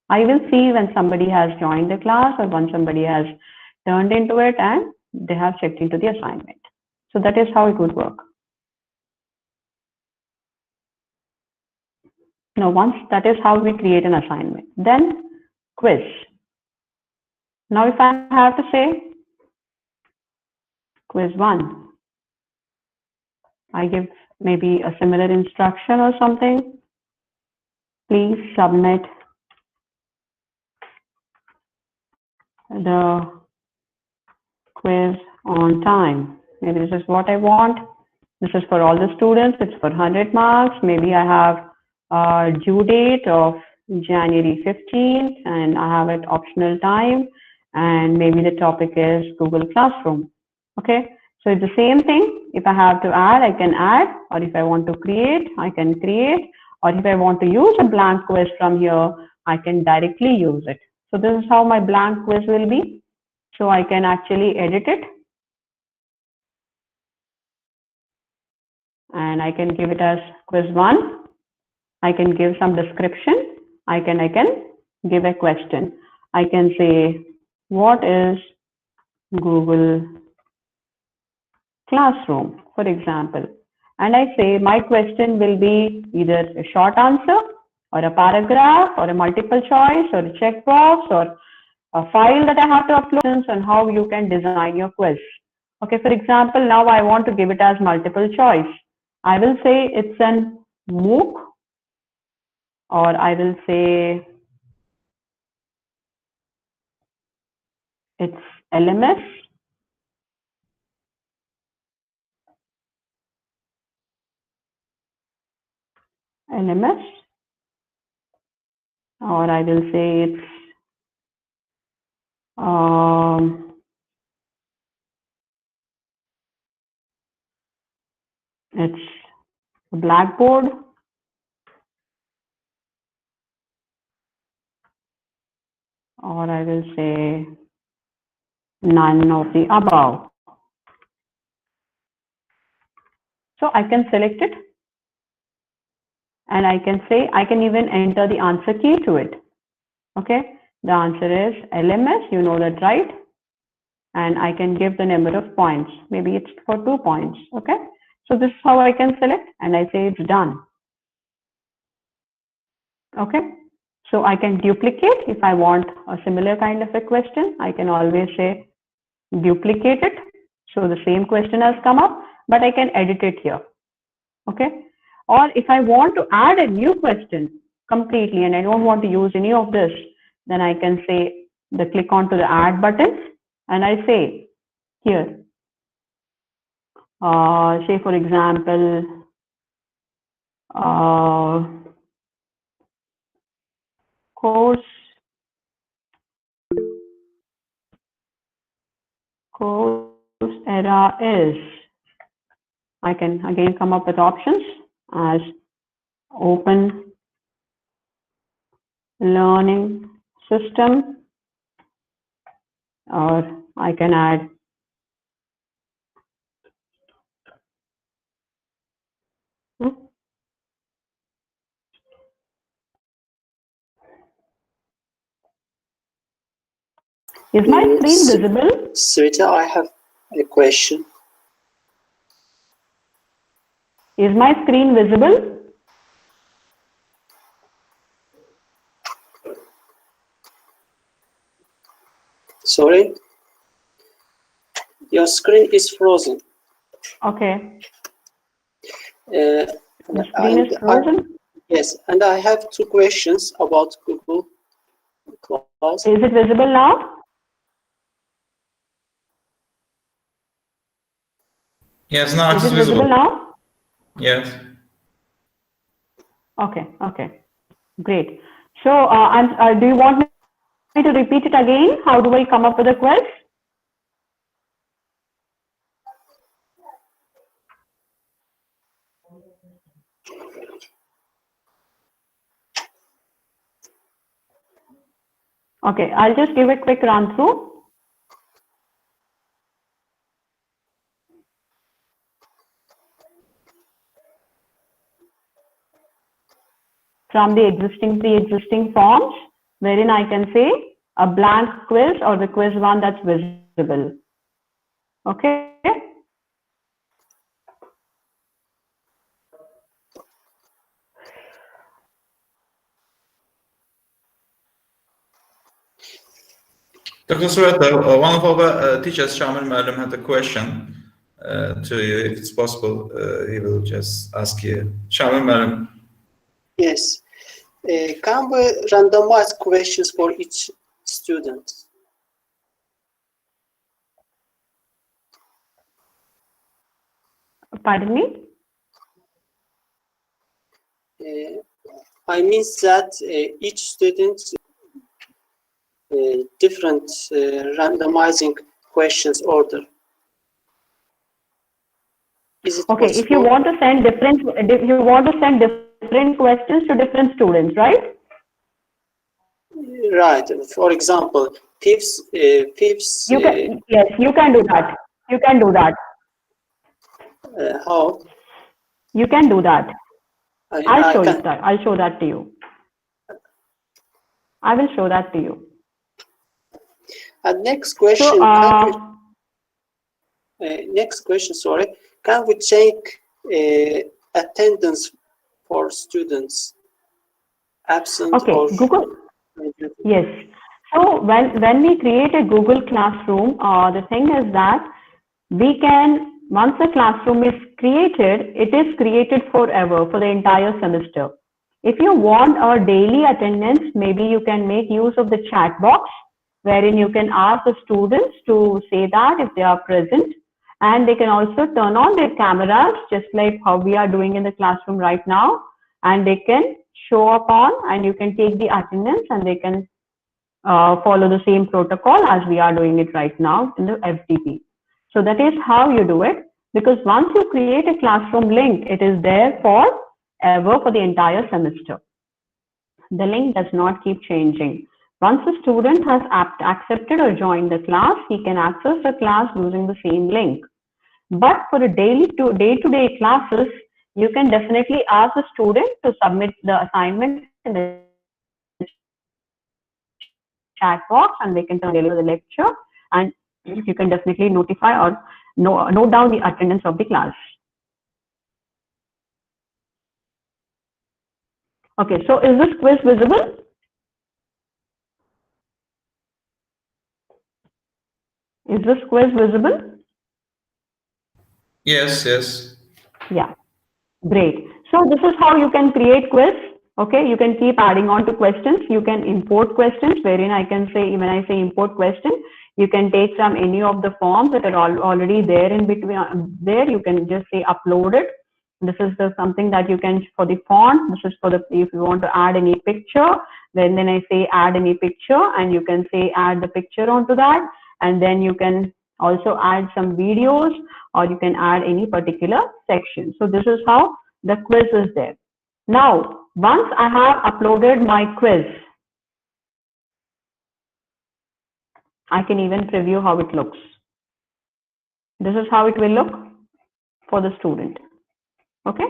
I will see when somebody has joined the class or when somebody has turned into it and they have checked into the assignment. So that is how it would work. Now, once that is how we create an assignment, then quiz. Now, if I have to say quiz 1, I give maybe a similar instruction or something. Please submit the quiz on time. Maybe this is what I want. This is for all the students. It's for 100 marks. Maybe I have a due date of January 15th and I have it optional time. And maybe the topic is Google Classroom. Okay. So it's the same thing. If I have to add, I can add, or if I want to create, I can create, or if I want to use a blank quiz from here, I can directly use it. So this is how my blank quiz will be. So I can actually edit it. And I can give it as quiz 1. I can give some description. I can give a question. I can say, what is Google Classroom, for example? And I say my question will be either a short answer or a paragraph or a multiple choice or a checkbox or a file that I have to upload, and how you can design your quiz. Okay, for example, now I want to give it as multiple choice. I will say it's an MOOC, or I will say it's LMS, or I will say it's Blackboard, or I will say none of the above. So I can select it and I can say, I can even enter the answer key to it. Okay, the answer is LMS, you know that, right? And I can give the number of points. Maybe it's for 2 points. Okay, so this is how I can select, and I say it's done. Okay, so I can duplicate. If I want a similar kind of a question, I can always say duplicate it. So the same question has come up, but I can edit it here. Okay, or if I want to add a new question completely and I don't want to use any of this, then I can say click onto the add button and I say here, say for example, course era is. I can again come up with options as open learning system, or I can add Is my screen visible?
Sweta, I have a question.
Is my screen visible?
Sorry? Your screen is frozen.
Okay.
Uh,
The screen is frozen.
yes, and I have two questions about Google Class.
Is it visible now?
Yes, now
Is
it's
it visible
visible.
now?
Yes.
Okay. Okay. Great. So, do you want me to repeat it again? How do I come up with a quiz? Okay, I'll just give a quick run through. From the pre-existing forms, wherein I can say a blank quiz or the quiz one that's visible. Okay.
Dr. Surata, one of our teachers, Shamil Malam, had a question to you. If it's possible, he will just ask you. Shamil Malam.
Yes. Can we randomize questions for each student?
Pardon me?
I mean that each student different randomizing questions order. Is it
Okay,
possible?
if you want to send different questions to different students, right?
Right. For example, fifth.
You can, yes, you can do that. You can do that.
How?
You can do that. I'll show
can.
you that. I'll show that to you. I will show that to you.
And next question.
So,
next question. Sorry. Can we check attendance for students absent?
okay,
or
Google. Yes. So when we create a Google Classroom, the thing is that we can, once the classroom is created, it is created forever for the entire semester. If you want a daily attendance, maybe you can make use of the chat box, wherein you can ask the students to say that if they are present, and they can also turn on their cameras, just like how we are doing in the classroom right now, and they can show up on, and you can take the attendance, and they can follow the same protocol as we are doing it right now in the FTP. So that is how you do it, because once you create a classroom link, it is there forever for the entire semester. The link does not keep changing. Once the student has accepted or joined the class, he can access the class using the same link. But for the day-to-day classes, you can definitely ask the student to submit the assignment in the chat box, and they can turn the lecture, and you can definitely notify or note down the attendance of the class. Okay, so is this quiz visible? Is this quiz visible?
Yes, yes.
Yeah, great. So this is how you can create quiz. Okay, you can keep adding on to questions. You can import questions, wherein I can say, when I say import question, you can take from any of the forms that are already there in between there. You can just say upload it. This is something that you can, for the font, this is for the, if you want to add any picture, then I say add any picture, and you can say add the picture onto that, and then you can also add some videos, or you can add any particular section. So this is how the quiz is there. Now, once I have uploaded my quiz, I can even preview how it looks. This is how it will look for the student. Okay.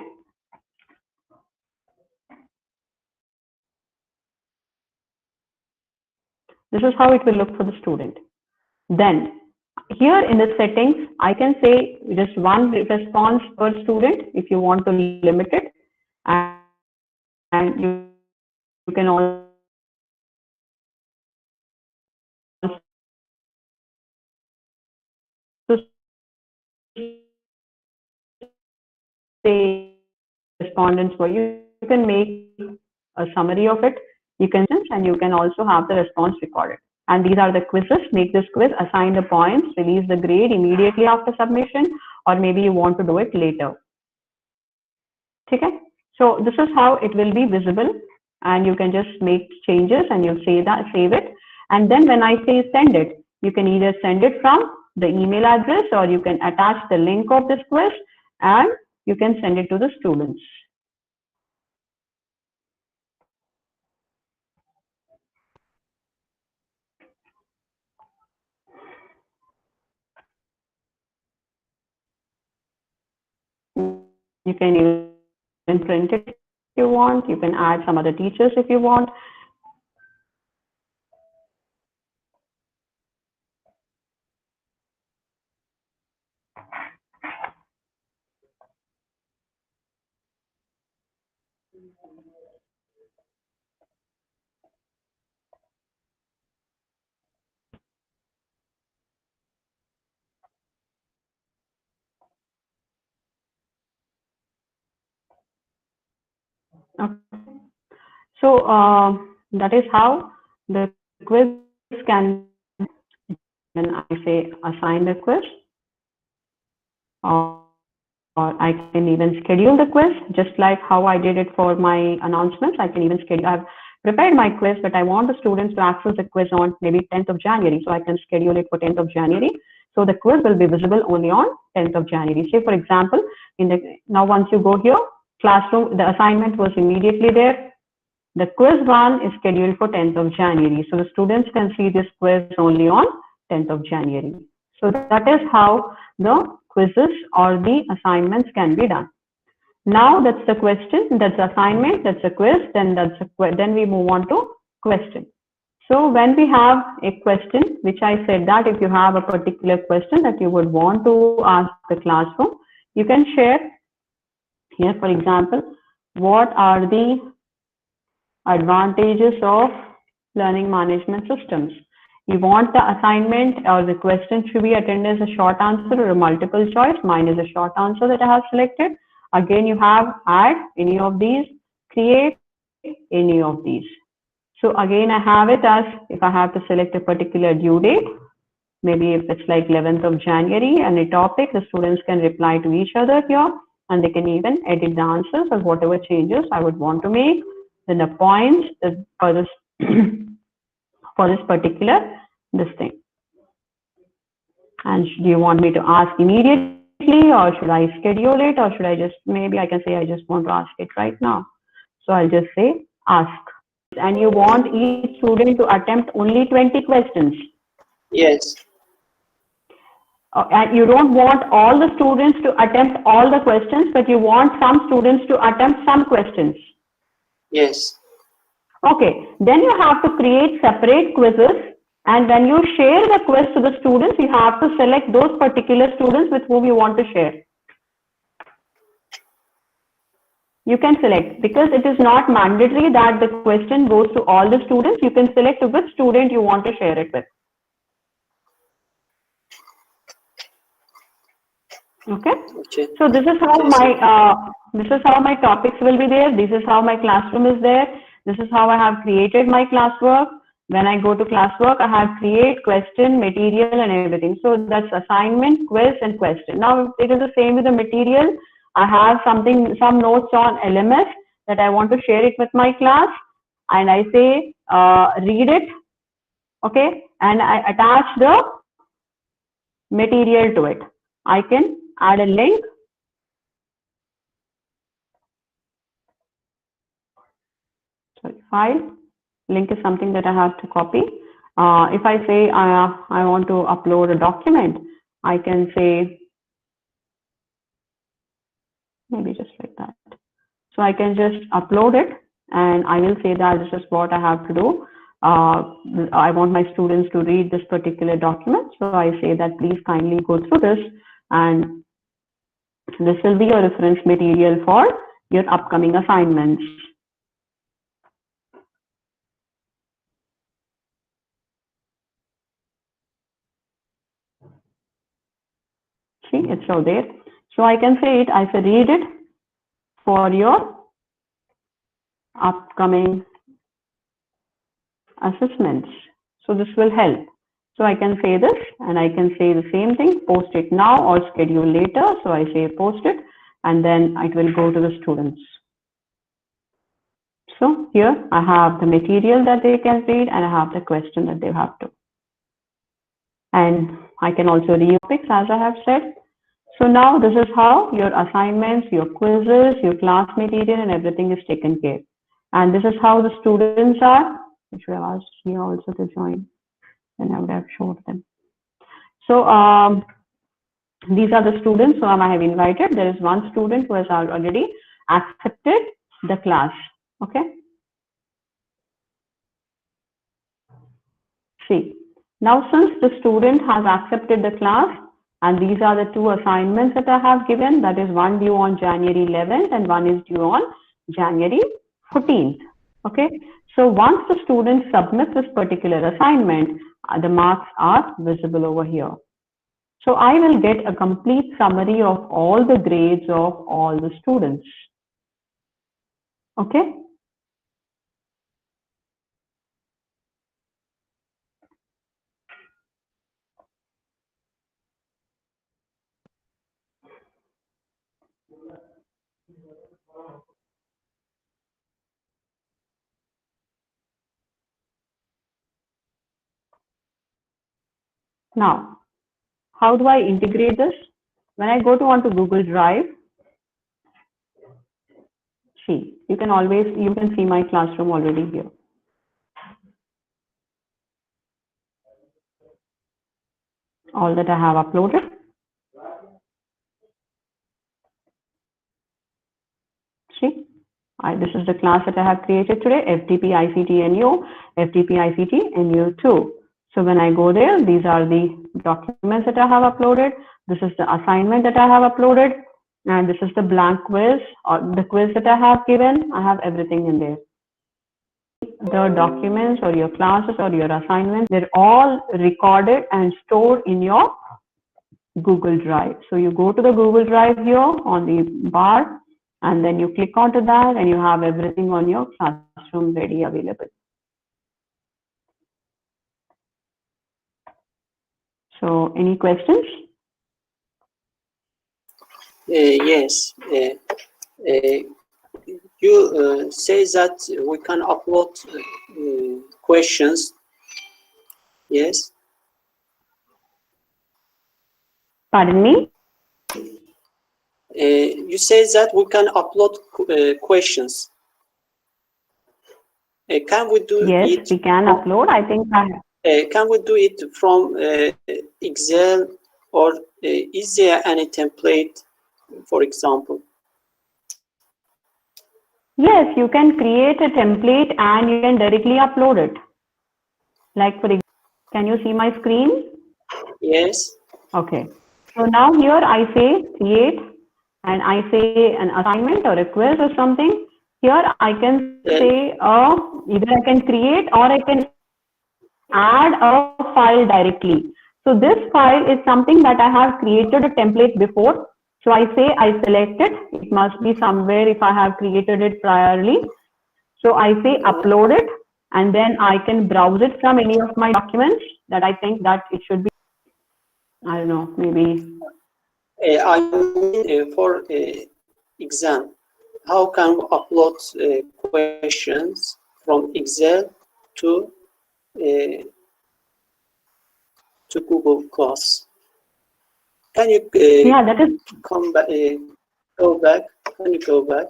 This is how it will look for the student. Then here in the settings, I can say just one response per student if you want to limit it, and you can also say respondents for you. You can make a summary of it. You can also have the response recorded. And these are the quizzes. Make this quiz, assign the points, release the grade immediately after submission, or maybe you want to do it later. Okay. So this is how it will be visible, and you can just make changes and you save it. And then when I say send it, you can either send it from the email address, or you can attach the link of this quiz and you can send it to the students. You can even print it if you want. You can add some other teachers if you want. Okay. So that is how the quiz can, when I say assign the quiz, or I can even schedule the quiz, just like how I did it for my announcements. I can even schedule. I've prepared my quiz, but I want the students to access the quiz on maybe 10th of January. So I can schedule it for 10th of January. So the quiz will be visible only on 10th of January. Say, for example, now once you go here, classroom, the assignment was immediately there. The quiz one is scheduled for 10th of January. So the students can see this quiz only on 10th of January. So that is how the quizzes or the assignments can be done. Now that's the question, that's the assignment, that's a quiz, then we move on to question. So when we have a question, which I said that if you have a particular question that you would want to ask the classroom, you can share here, for example, what are the advantages of learning management systems? You want the assignment or the question to be attended as a short answer or a multiple choice. Mine is a short answer that I have selected. Again, you have add any of these, create any of these. So again, I have it as if I have to select a particular due date, maybe if it's like 11th of January and a topic, the students can reply to each other here, and they can even edit the answers or whatever changes I would want to make. Then the points for this for this particular thing. And do you want me to ask immediately, or should I schedule it, or should I just, maybe I can say I just want to ask it right now. So I'll just say ask. And you want each student to attempt only 20 questions.
Yes.
And you don't want all the students to attempt all the questions, but you want some students to attempt some questions.
Yes.
Okay, then you have to create separate quizzes, and when you share the quiz to the students, you have to select those particular students with whom you want to share. You can select, because it is not mandatory that the question goes to all the students. You can select which student you want to share it with. Okay. So this is how my topics will be there. This is how my classroom is there. This is how I have created my classwork. When I go to classwork, I have create, question, material, and everything. So that's assignment, quiz, and question. Now it is the same with the material. I have some notes on LMS that I want to share it with my class, and I say read it. Okay, and I attach material to it. I can add a link. Sorry, file. Link is something that I have to copy. If I say I want to upload a document, I can say maybe just like that. So I can just upload it and I will say that this is what I have to do. I want my students to read this particular document. So I say that please kindly go through this, and this will be your reference material for your upcoming assignments. See, it's all there. So I can say it, I say read it for your upcoming assessments. So this will help. So I can say this and I can say the same thing, post it now or schedule later. So I say post it and then it will go to the students. So here I have the material that they can read and I have the question that they have to. And I can also read topics as I have said. So now this is how your assignments, your quizzes, your class material and everything is taken care. And this is how the students are. I should have asked here also to join, then I would have showed them. So these are the students whom I have invited. There is one student who has already accepted the class. Okay. See, now since the student has accepted the class, and these are the two assignments that I have given, that is one due on January 11th and one is due on January 14th. Okay. So once the student submits this particular assignment, the marks are visible over here. So I will get a complete summary of all the grades of all the students. Okay. Now, how do I integrate this? When I go onto Google Drive, see, you can see my classroom already here. All that I have uploaded. See, this is the class that I have created today, FTP ICT NU, FTP ICT NU2. So when I go there, these are the documents that I have uploaded. This is the assignment that I have uploaded. And this is the blank quiz or the quiz that I have given. I have everything in there. The documents or your classes or your assignments, they're all recorded and stored in your Google Drive. So you go to the Google Drive here on the bar and then you click onto that and you have everything on your classroom ready available. So any questions?
Yes. You say that we can upload questions. Yes.
Pardon me?
You say that we can upload questions. Can we do
yes,
it?
Yes, we can upload. I think
can we do it from Excel, or is there any template, for example?
Yes, you can create a template and you can directly upload it. Like for example, can you see my screen?
Yes.
Okay. So now here I say create and I say an assignment or a quiz or something. Here I can say either I can create or I can add a file directly. So this file is something that I have created a template before. So I say I select it. It must be somewhere if I have created it priorly. So I say upload it and then I can browse it from any of my documents that I think that it should be. I don't know, maybe.
I mean for exam, how can we upload questions from Excel to Google Class? Can you
Yeah, that is.
come back? Go back. Can you go back?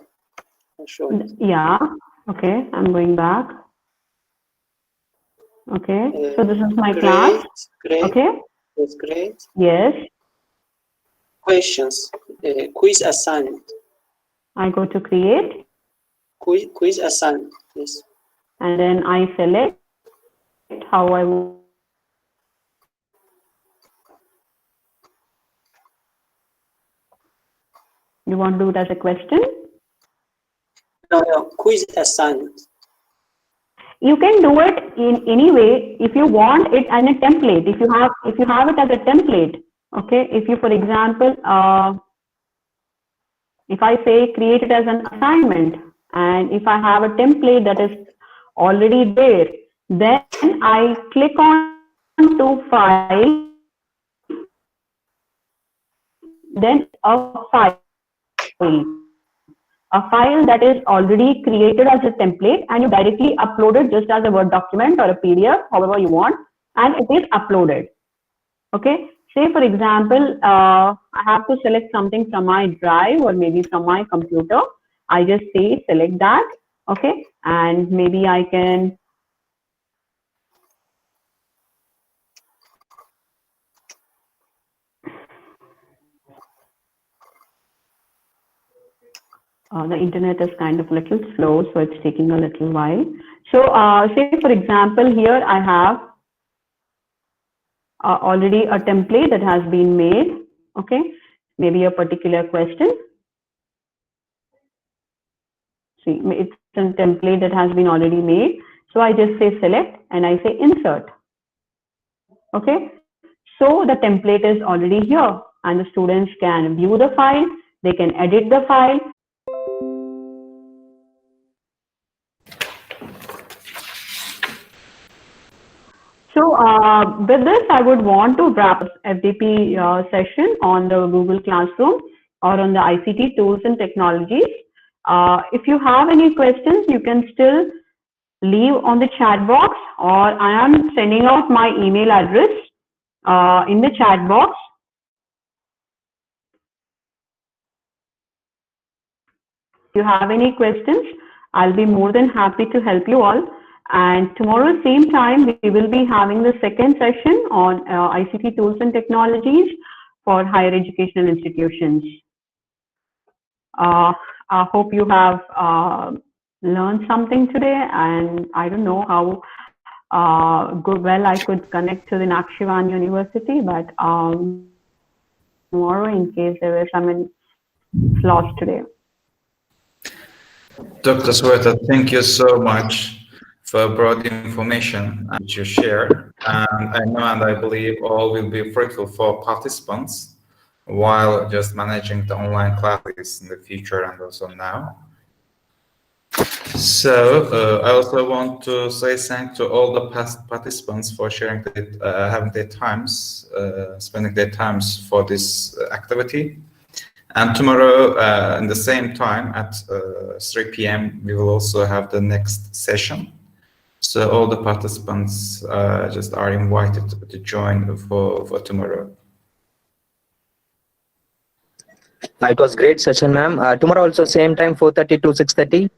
I'll show it.
Yeah. Okay, I'm going back. Okay, so this is my class.
Great.
Okay.
That's great.
Yes.
Questions. Quiz assignment.
I go to create.
Quiz assignment. Yes.
And then I select how I want. You want to do it as a question?
No. Quiz assignment.
You can do it in any way if you want it as a template. If you have it as a template, okay. If you, for example, if I say create it as an assignment, and if I have a template that is already there, then I click on to file, then a file that is already created as a template, and you directly upload it just as a Word document or a PDF, however you want, and it is uploaded. Okay. Say for example, I have to select something from my drive or maybe from my computer. I just say select that. Okay. And maybe I can the internet is kind of a little slow, so it's taking a little while. So say for example, here I have already a template that has been made. Okay, maybe a particular question. See, it's a template that has been already made. So I just say select and I say insert. Okay, so the template is already here and the students can view the file, they can edit the file. So with this, I would want to wrap up FDP session on the Google Classroom or on the ICT tools and technologies. If you have any questions, you can still leave on the chat box, or I am sending out my email address in the chat box. If you have any questions, I'll be more than happy to help you all. And tomorrow, same time, we will be having the second session on ICT tools and technologies for higher educational institutions. I hope you have learned something today, and I don't know how well I could connect to the Nakshivan University, but tomorrow, in case there were some flaws today.
Dr. Sweta, thank you so much for broad information which you shared. And I know and I believe all will be fruitful for participants while just managing the online classes in the future and also now. So I also want to say thanks to all the past participants for sharing having their times, spending their times for this activity. And tomorrow, in the same time at 3 p.m., we will also have the next session. So all the participants just are invited to join for tomorrow.
It was great session, ma'am. Tomorrow also same time, 4:30 to 6:30.